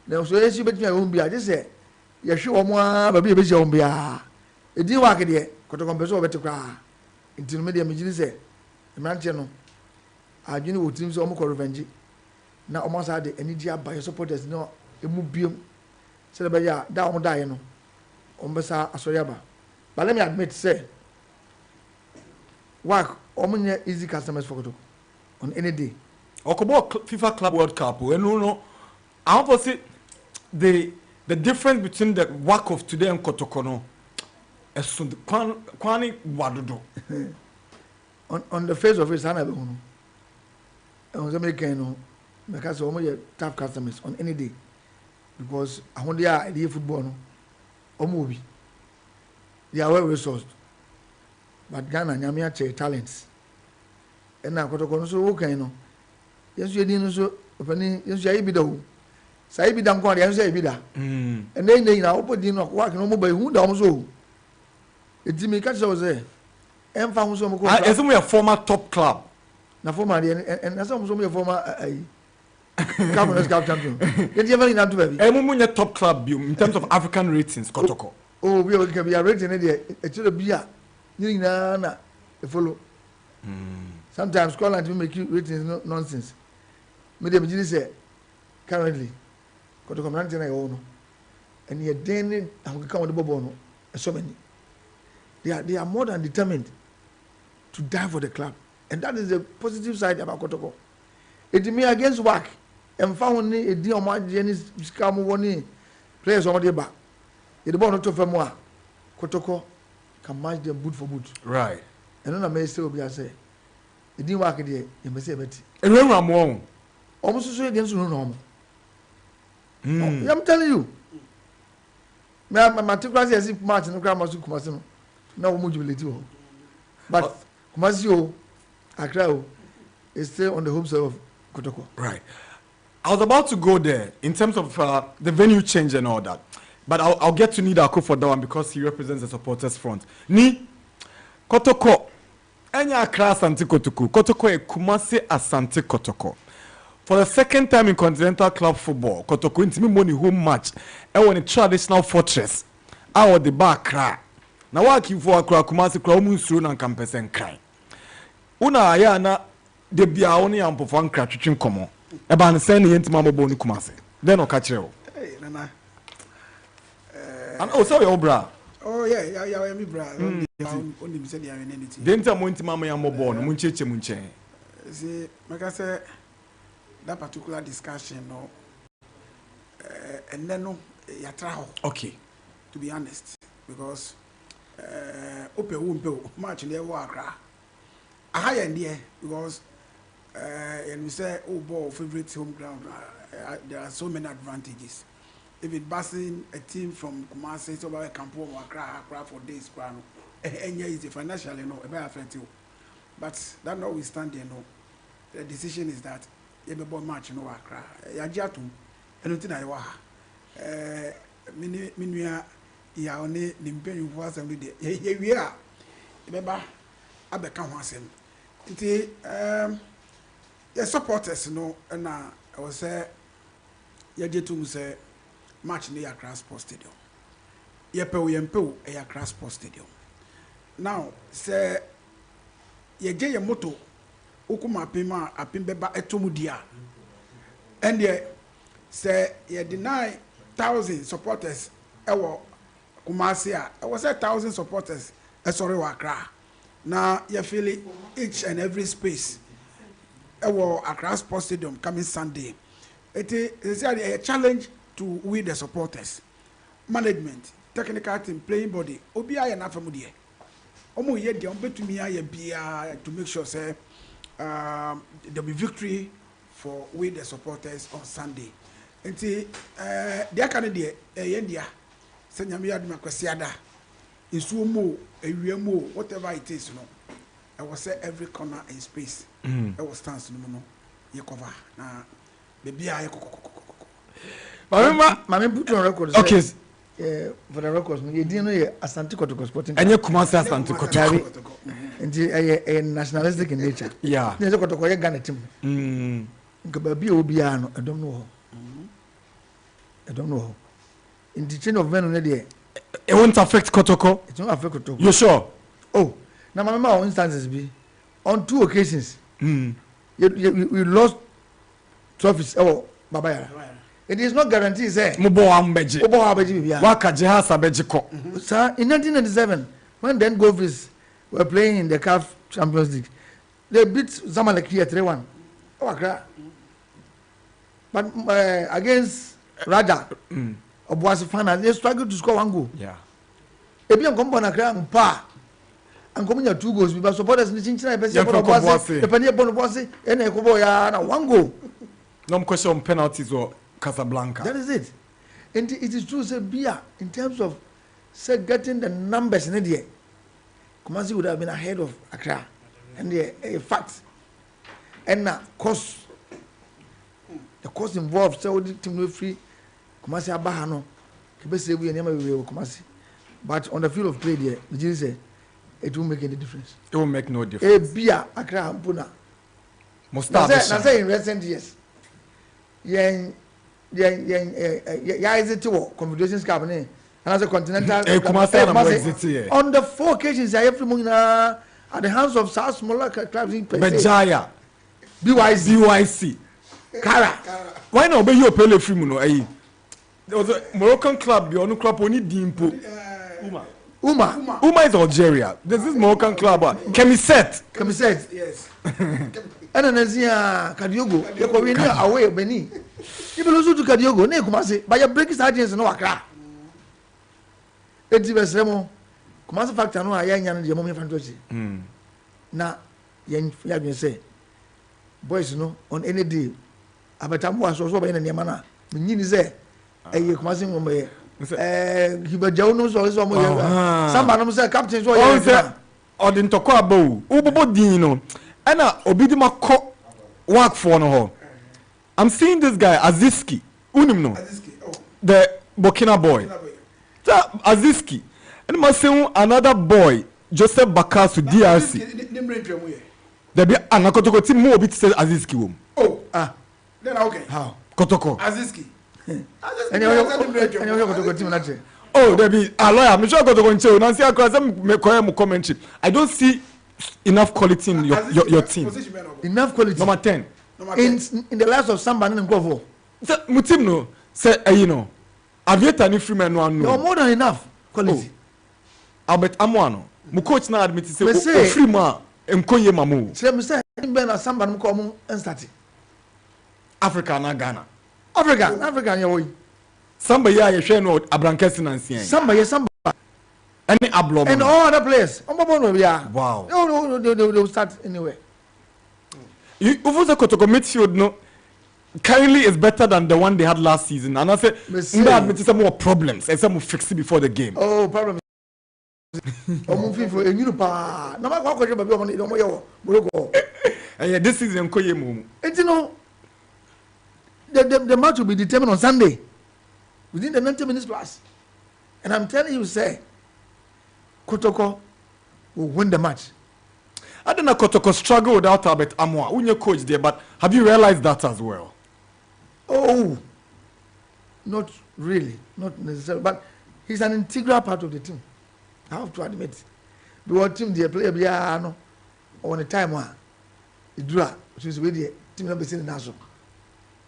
Now, so as you bet me, I won't be. I just say, you're sure more, but be a busy on Bia. It didn't work yet. Kotoko Beso better cry. Until media say, a man channel. I do know teams almost revenge. Now, almost had the energy by your supporters. No, a mubium. Celebrate down die, no. Ombasa Asoyaba. But let me admit, say, work only easy customers for on any day. Okobo FIFA Club World Cup. We no. I want to say the difference between the work of today and Kotoko no. Kwani wadudo. On the face of it, I never know. On the American, because only tough customers on any day, because I want their idea football no, or movie. They are well resourced, but Ghana nyamia talents. And now Kotoko so okay no. Yes, you didn't so opening. Yes, you be the. Say be done. Kwani yes, you be da. And then they now open the no work no more by who down so. It's me catch was there. And found some. As we a former top club. Na former and as some former Cameroon Cup champion. Did you ever in that baby? Emumunye top club in terms of African ratings, Kotoko. Oh, we can be a rating there. It should be a na follow. Sometimes Scotland will make you ratings nonsense. Medium say currently Kotoko Ranting I own. And you're then I'm come with the Bobono. So many. They are more than determined to die for the club. And that is the positive side about Kotoko. It me against work. And found a deal my Jenny's scam one players on the back. It bought not for more. Kotoko can match them boot for boot. Right. And then I may still be I say. It didn't work there, you may say it. And when I'm wrong. Almost so against no normal. I'm telling you. My two classes as if Martin and Grandma Kumasi. No mobility. But Kumasi Accra is still on the home side of Kotoko. Right. I was about to go there in terms of the venue change and all that. But I'll get to need Ako for that one because he represents the supporters front. Ni Kotoko. Enya Accra Asante Kotoko. Kotoko e Kumasi Asante Kotoko. For the second time in continental club football, Kotoko intimi money home match. E won a traditional fortress. Awo the bar Accra. Na wa ki for Accra Kumasi kra omu nsuru na nkampese nkran. Una aya na de bia woni ampofo nkra twetwe nkomo. E ba ne sen ne yentima mabo ni Kumasi. Then o ka kire wo. Hey, nana. And also your bra. Oh yeah, me bra. Only me say they are in anything. Then tell mo intima ma yamo born mo ncheche mo nchen. See, like I say, that particular discussion, no, and then no, ya try. Okay. To be honest, because open womb match in the Wakra. A high end there because and we say oh ball favorite home ground. There are so many advantages. If it basing a team from Kumasi so about Campo Accra for days, and yeah, it's financially no, a better affect you. But that notwithstanding, no, the decision is that you be born match no Accra. Ya jatu, anything I wa. Minuya ya oni nimpenyu for assembly day. Ye we are. Remember, abeka ho asem. Nti the supporters no na I was say ya jetum say match near Accra Sports Stadium. Yempe Accra Sports Stadium. Now, say ye moto ukuma pima apimbeba etumudia. And ye say ye deny 1,000 supporters ewo Kumasi a. I was 1,000 supporters sorry Accra. Now ye feel it each and every space ewo Accra Sports Stadium coming Sunday. It is a challenge to we the supporters, management, technical team, playing body. Obi aye na famu die. Omo ye de on betumi aye bia to make sure say there be victory for we the supporters on Sunday. Nti dia kan de ye ndia se nyame yadum akwasiada. Nsuo mo, ewia mo, whatever it is no. I will say every corner in space. I will stand no ye cover. Na baby aye Mami put on record. Okay. For the records, you didn't know Asante Kotoko Sporting. And you Kumasi Asante Kotoko. And a nationalistic in nature. Yeah. There's a Kotoko Ghana team. Baby Obiano, I don't know. I don't know. In the chain of men, it won't affect Kotoko. It won't affect Kotoko. You sure? Oh, now my mama instances be on 2 occasions. We lost trophies. Oh, Babaya. It is not guaranteed, sir. Sir, in 1997, when then Gophers were playing in the CAF Champions League, they beat Zamalek here 3-1. But against Raja, Obuasi Fana, they struggled to score 1 goal. Yeah. If you come on a grand pa, and come in 2 goals, because supporters in the Chinchina, the Pania Bonobosi, and a Koboya, 1 goal. No question on penalties or Casablanca. That is it. And it is true, say, Bia, in terms of say getting the numbers in India, Kumasi would have been ahead of Accra. And a fact. And now, cost. The cost involved, so the team will free Kumasi Abahano. Kibese we never will Kumasi. But on the field of play there, the jury say it won't make any difference. It will make no difference. A Bia, Accra, Puna. Mustafa. Now say in recent years. Yeah, is it to Confederation Cup and as a continental on the 4 occasions I have from at the hands of South smaller clubs in Bejaya BYC Kara. Why not be you pele free no there was a Moroccan club the only club only Dimpo Uma is Algeria. This is Moroccan club Kemiset Yes. And then Kadiogo you go win away Benin. You lose to Kadiogo, ne Kumasi, but your break is audience no Accra. Eti besremo, Kumasi factor no ayan yan de momi fantasy. Na yen ya bin say, boys no on any day, abetamu aso so be na niam na, nyini say, eye Kumasi mo me. Hibajaw no so mo ye. Samba no say captain so ye. Odin toko abo, ubobo din no. Ana obi di makọ work for no ho. I'm seeing this guy Aziski. Unimno. Aziski. Oh. The Burkina boy. Aziski. And must say another boy, Joseph Bakasu DRC. There be an Kotoko team more bit says Aziski wom. Oh, then okay. How? Kotoko. Aziski. Oh, there be a lawyer. I'm sure Kotoko in Cheo. Nancy Akra commentary. I don't see enough quality in your team. Enough quality. Number 10. In the lives of somebody in Govo. Mutim no say you know. Aviator ni free man no. No more than enough quality. Albert Amoano. Mu coach na admit say free man enkoye mamu. Say me say ben na somebody mu come and start. Africa na Ghana. Africa ya woy. Samba ya hwe no Abrankesi na nsia. Samba. Any abnormal. And all other players. Wow. No, they'll start anywhere. You over the Kotoko midfield no currently is better than the one they had last season. And I say admit some more problems and some will fix it before the game. Oh, problems. This season and you know the match will be determined on Sunday within the 90 minutes plus. And I'm telling you, say Kotoko will win the match. I don't know Kotoko struggle without Albert Amoa. Who's your coach there, but have you realized that as well? Oh, not really, not necessarily, but he's an integral part of the team. I have to admit. Because team they play no on the time one, it drew which is with the team number seen in Naso.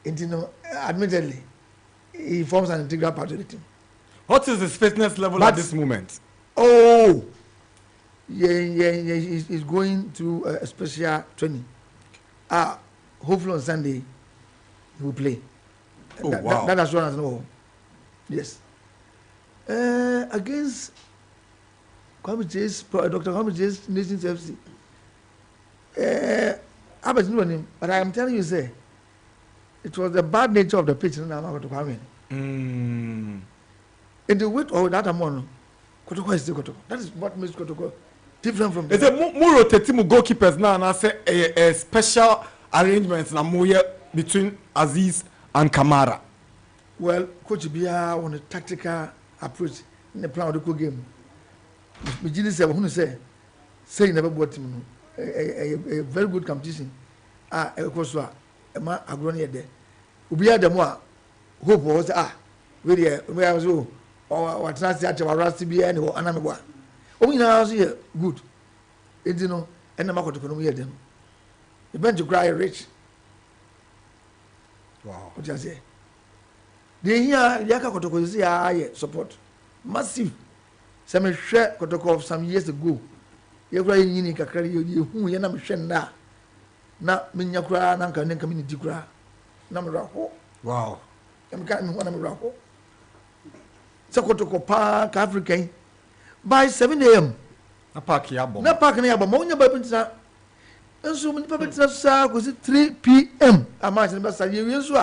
Admittedly, he forms an integral part of the team. What is his fitness level at this moment? Oh, yeah, he's going through a special training. Hopefully on Sunday he will play. Oh, wow. That assurance, no. Yes. Against Dr. Kwame Chase Nations FC. I was knowing him, but I am telling you, say, it was the bad nature of the pitch. And the weight of that amount, Kotoko is still Kotoko. That is what makes Kotoko different from. It's a more rotating goalkeepers now, and I say a special arrangements na between Aziz and Kamara. Well, Coach Bia on a tactical approach in the plan of the game. Mijini said, who say never bought him a very good competition. Of course, a man agronia there. Ubia the more hope was where I was or what transit our rusty be any or another. Only now here good. It you know, and the market economy them. The bench to cry rich. Wow. What you say? They hear Yaka Kotoko is support. Massive. Some share Kotoko some years ago. You're crying in Kakari, you who you know, Shenda. Not Minyakra, Nanka, and community cry. Namaraho. Wow. I'm coming one of so Kotoko Park, African. By 7 a.m. Na park yabo. Na park na yabo. Monya babinsa. Enso many babinsa sa go 3 p.m. Amach na basa yesu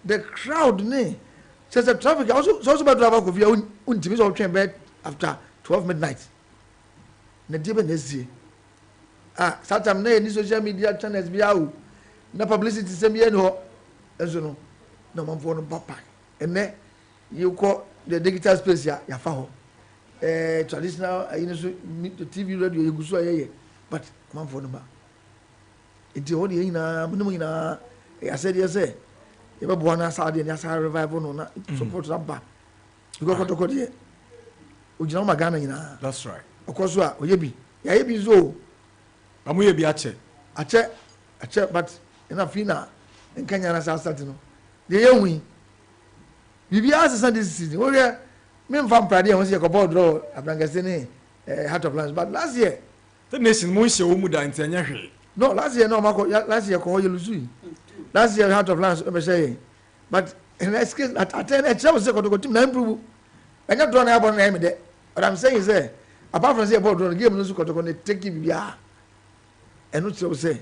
the crowd ne. Says the traffic also about driver go via untimi so train bed after 12 midnight. Na dibe na zie. Satam na any social media channels bia o. Na publicity sem ye no. Enso no. Na manfo no papa. Ene you call the digital space ya fa ho. Traditional the TV radio you go so but man for number it all the na munum I said yes you be born na Saudi na Saudi revival no na support that because Kotoko dey ojina magana ina. That's right. Of course oyebi ya yebi zo amu yebi ache but ina fina nkanya na start no dey yewi bibi asesa this season we me from Prade won say ko ball draw Abrankesi ni Heart of Lions but last year the nation mo nse wo mu da ntanya hwe. No, last year no last year ko yelusu. Last year Heart of Lions be say but in that case at 10 a chance say ko team na improve. Anya draw na abon na me de. What I'm saying is apart from say ball draw game no so ko ne take bia. Eno tell say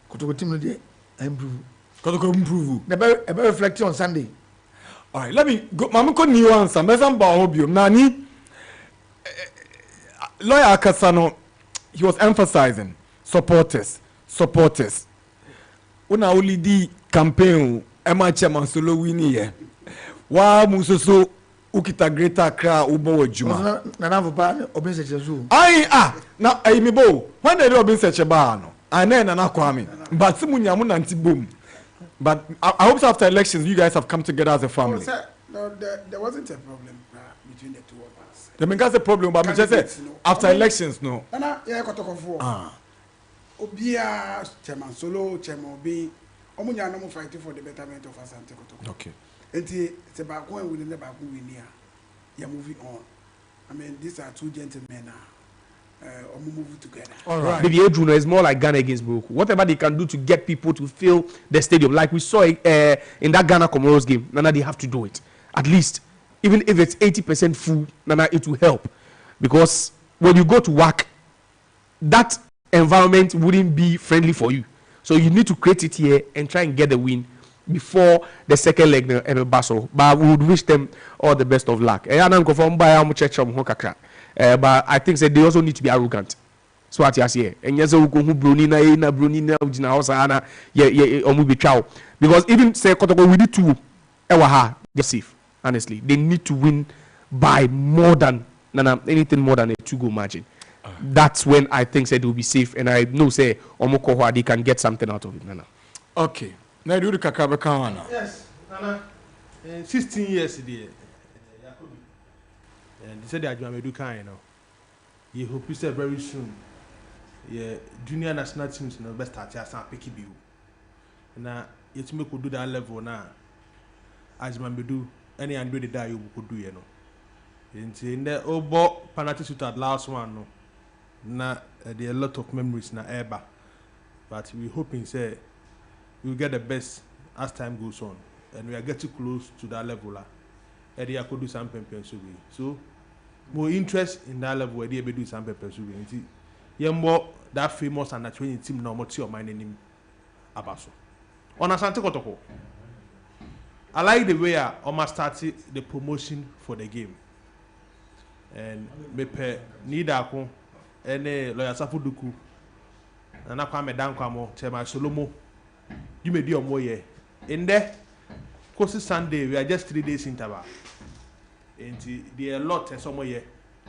ko team no dey improve. Ko improve. Na be reflect on Sunday. All right, let me go. Mama ko nuance. Mbeza mba obiom. Nani lawyer Akasano, he was emphasizing supporters. Una only the campaign Emma Chairman Solo winnie ye. Wa musoso ukita greater cra ubo wajuma. Nana for ban obin seche zoo. Na mi bo. When they obin seche ba no. Ane nana kwame. But simunya mu nanti boom. But I hope so after elections you guys have come together as a family. Oh, sir, no, there wasn't a problem between the two of us. The main a problem, but I just say after elections, no. Nana, yeah, Kotoko for. Obia, Chairman Solo, Chairman Obi, Omunya no fighting for the betterment of Asante Kotoko. Okay. And it's about going within the back we near. You're moving on. I mean, these are two gentlemen now. Move together. All right. Maybe Juno is more like Ghana against Morocco. Whatever they can do to get people to fill the stadium, like we saw in that Ghana Comoros game, Nana, they have to do it. At least, even if it's 80% full, Nana, it will help. Because when you go to work, that environment wouldn't be friendly for you. So you need to create it here and try and get the win before the second leg and Basel. But we would wish them all the best of luck. But I think that they also need to be arrogant. So what you say? And yes, we go Bruni na ujina house ana be chow. Because even say Kotoko we need to get safe. Honestly, they need to win by more than anything more than a 2-goal margin. That's when I think that they will be safe, and I know say Omoko they can get something out of it. Nana. Okay. Now do the Kakaba Kawana. Yes, Nana. 16 years there. And they said that you are kind, you know. You hope you say very soon. Yeah, junior national teams in the best start as a picky view. Now, it's me could do that level now. As man do any and do the die you could do, you know. In the obo penalty shoot at last one, no. Now, there are a lot of memories now, ever. But we hoping say we'll get the best as time goes on, and we are getting close to that level. Eddie, I could do some pempens so more interest in that level where they do some pempens. You more that famous and that training team now, what's your mind in him? Abaso. On Asante Kotoko. I like the way I almost started the promotion for the game. And me pe need ako ene lawyer Safuduku and na kwa me dan kwa mo Chairman Solomo. You may do your more year. In there, course Sunday, we are just 3 days in Taba. And there are a lot somewhere here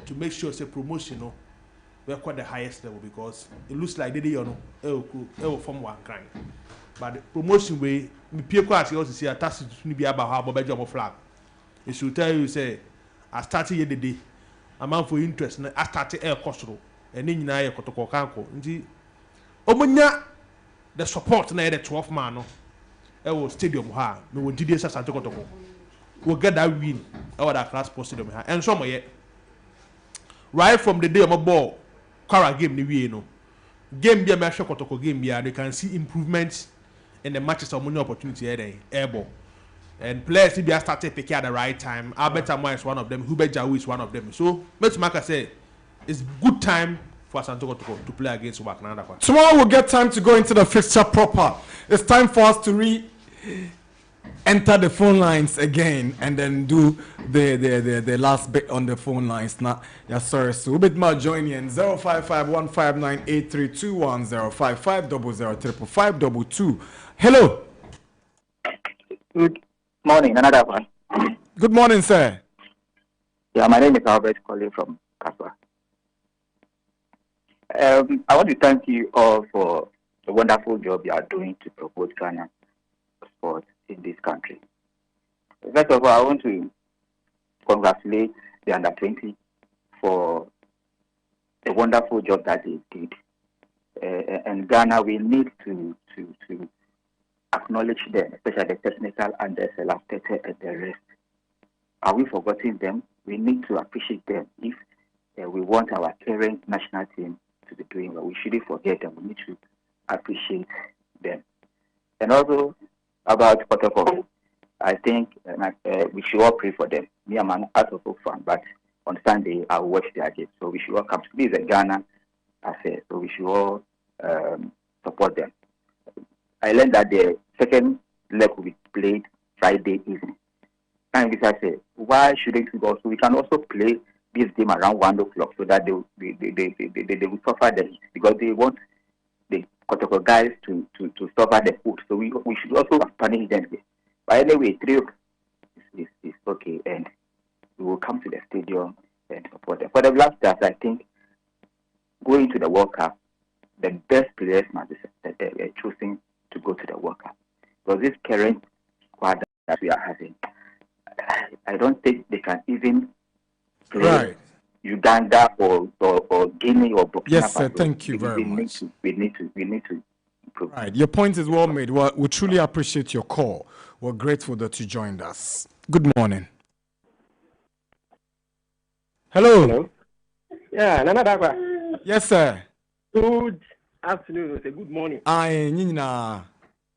to make sure it's a promotional. We are quite the highest level because it looks like they don't know from one kind. But the promotion way, people also see a task to be about how Bob flag. It should tell you, say, I started here the day, amount for interest, I started air costro, and then I got to Kokanko. Omunya the support na the 12 man no e stadium ha no we DDS Asante Kotoko we get that win our that class post stadium ha and some yet right from the day of ball Kwara game ni we no game be a match Kotoko game be they can see improvements in the matches of money opportunity air ball and players be started picking at the right time. Albert Amwa is one of them, Hubert Jawu is one of them, so let's make us say it's good time for Asante Kotoko to play against Wakananda. Tomorrow we'll get time to go into the fixture proper. It's time for us to enter the phone lines again and then do the last bit on the phone lines. Now, yes, sorry. So, a bit more joining in 055-159-8321 055-00-55522. Hello. Good morning. Another one. Good morning, sir. Yeah, my name is Albert calling from Kaswa. I want to thank you all for the wonderful job you are doing to promote Ghana sport in this country. First of all, I want to congratulate the under-20 for the wonderful job that they did. And Ghana, we need to acknowledge them, especially the technical and the selected and the rest. Are we forgetting them? We need to appreciate them. If we want our current national team to be doing well, we shouldn't forget them. We need to appreciate them. And also about Kotoko, I think we should all pray for them. Me, I'm an Kotoko fan, but on Sunday I'll watch their game. So we should all come to this Ghana affair. So we should all support them. I learned that the second leg will be played Friday evening. And we say, why shouldn't we also? We can also play this game around 1 o'clock so that they will suffer the heat because they want the Kotoko guys to suffer the food. So we should also punish them. But anyway, 3 o'clock is okay, and we will come to the stadium and support them. For the Blasters, I think going to the World Cup, the best players must be choosing to go to the World Cup. Because this current squad that we are having, I don't think they can even play Uganda or Guinea or Burkina Faso. Yes, sir. Thank you very much. We need to improve. Right. Your point is well made. We truly appreciate your call. We're grateful that you joined us. Good morning. Hello. Yeah, Nana Dagwa. Yes, sir. Good afternoon. Say good morning. Nina.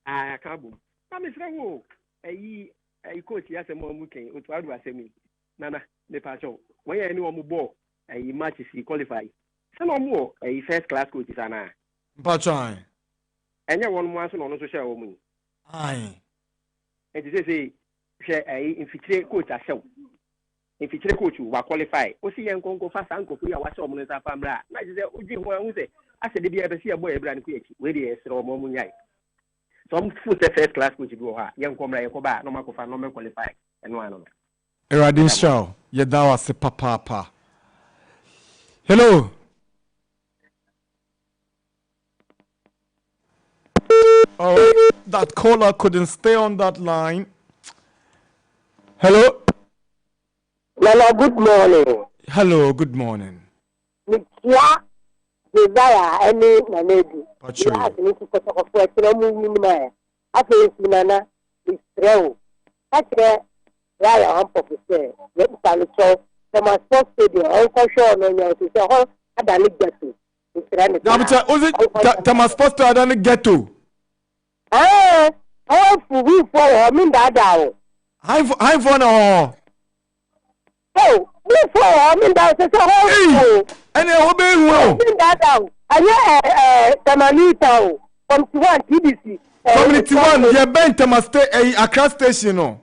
Kabu. I'm Israel. I coach yes a more muking. What do I say me? Nana, the passion. When you know more, a match is qualify. Some more a first class coach is an Pachai. And you want one on social woman. Aye. And you say, share a infiltrate coach as so. Infiltrate coach who are qualified. O see and go fast and go for your watch on the family. I said, I said, the other see a boy brand quick. Where the is or more moon. Some foot the first class coach go her. Young comrade, go back, no more qualified. And one on Eradin Shaw, Yadawa se papa. Hello. Oh, that caller couldn't stay on that line. Hello. Hello, good morning. Hello, good morning. Yeah, desire any manedi. Pacho. I need to put up for a minimum. I feel Nana is true. That's Raya Ampo, let me tell you so. The my sports stadium, Uncle Sean, and you say, oh, I don't get to. Was it Thomas Foster? I don't get to. Ah, we for I mean that down. Hi for no. Oh, we for I mean that's a whole. And I obey well. I mean that down. And Tamanita from 1 TBC. Community 1, you bent to must stay a Accra station. No.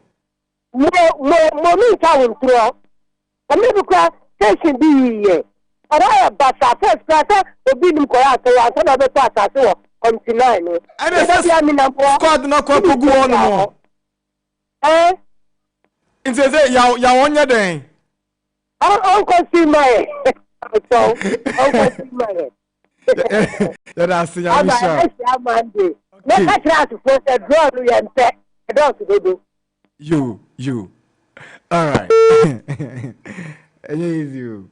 More town through. I never cross station be here. But I have but first class to be in Korea, so I said other parts as well on tonight. And it's squad not quite go on more. Eh? It says, ya on your day. Uncle see my so Uncle see my that's the Monday. Let's try to force a draw and say, I don't do. You. All right. You.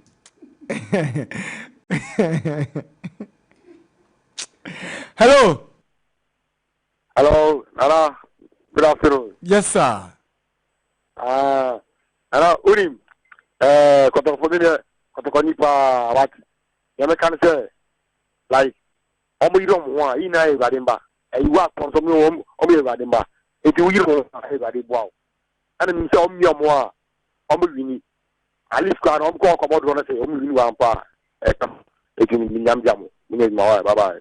Hello. Hello, Nana. Good afternoon. Yes, sir. Nana, Urim. Kotoko nipa what? You can say like omo irom wa ina e badimba. E wa konso mi omo e badimba. E ti uyiro e badimba. Ana mi se omo a omo wini. Ali squad omo ko komodo na say omo wini wa mpa. E ti mi nyam jamu. Mi ma bye bye.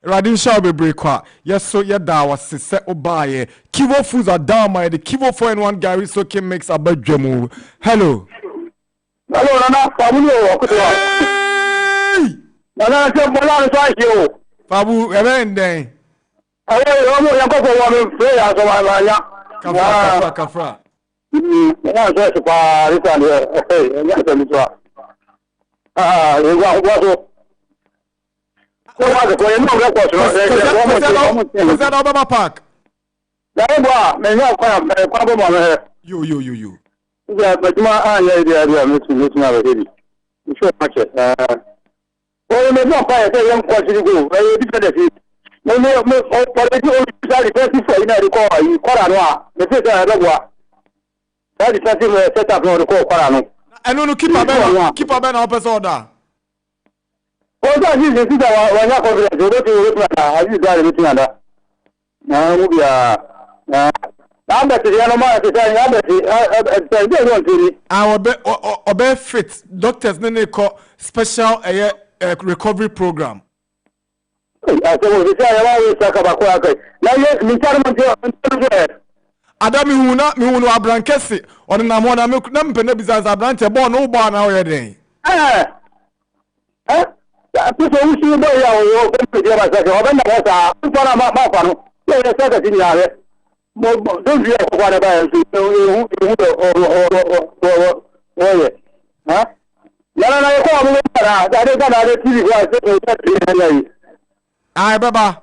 Radin Shaw break kwa. Yes, so yeah, that was se obaye. Kivo foods are down my the Kivo 4-in-1 Gary Soke makes a bad jemu. Hello. Hello, Nana. Fabu. Hey. Nana, se bola so you. Fabu, ebende. Ayo, omo yanko ko wa me fe ya so wa ya. Kafra. Ya so se pa risa le. Ya so mi so. Wa so. Ko you know record so. Is that Obama Park? Ya me ya kwa bo mo. You. Yeah, but my yeah, meeting already. You should match it. Well, may not buy a young question go. Very different. No, but you for you call you Corano. The first I know that is something set up on the call Corano. I know keep a man up order. Oh, that is the thing when I go to I use that meeting under. Now, we are. Our fit doctors nene call special recovery program. Adami huna abrankesi on na mo na me na mpene business abrante bo no bo na o yeden. People who see boy ya o be be ba sa o be na sa o na ma fa no. Ye se ka tin ya re. don't you have whatever else? Oh, huh? Aye, Baba.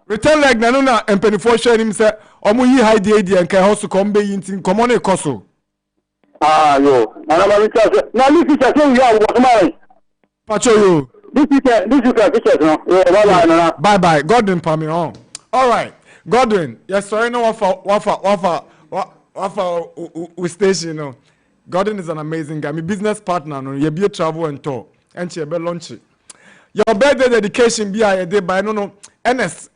Return leg na no na empenifo hwe nim se omo yi high day and kai house come be yintin come on e koso. Ah, yo. Na this is a thing you are what my. Pacho yo. This is a picture no. Bye. Bye bye. Godwin Pami on. All right. Godwin, yes sorry no wafa we station no. Godwin is an amazing guy. My business partner no. You be a travel and tour. And she be launch. Your birthday dedication be a day by no NS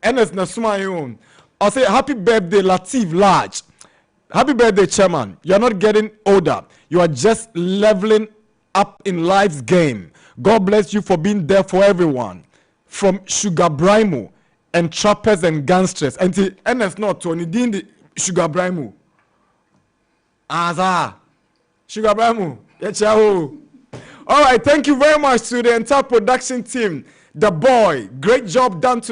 na suma you. I'll say happy birthday Latif Large. Happy birthday chairman. You're not getting older. You are just leveling up in life's game. God bless you for being there for everyone. From Sugar Brimo and trappers and gangsters. And the NS not to only the Sugar Brimo. Aza. Sugar Brimo. Yachao. All right, thank you very much to the entire production team. The boy, great job done today.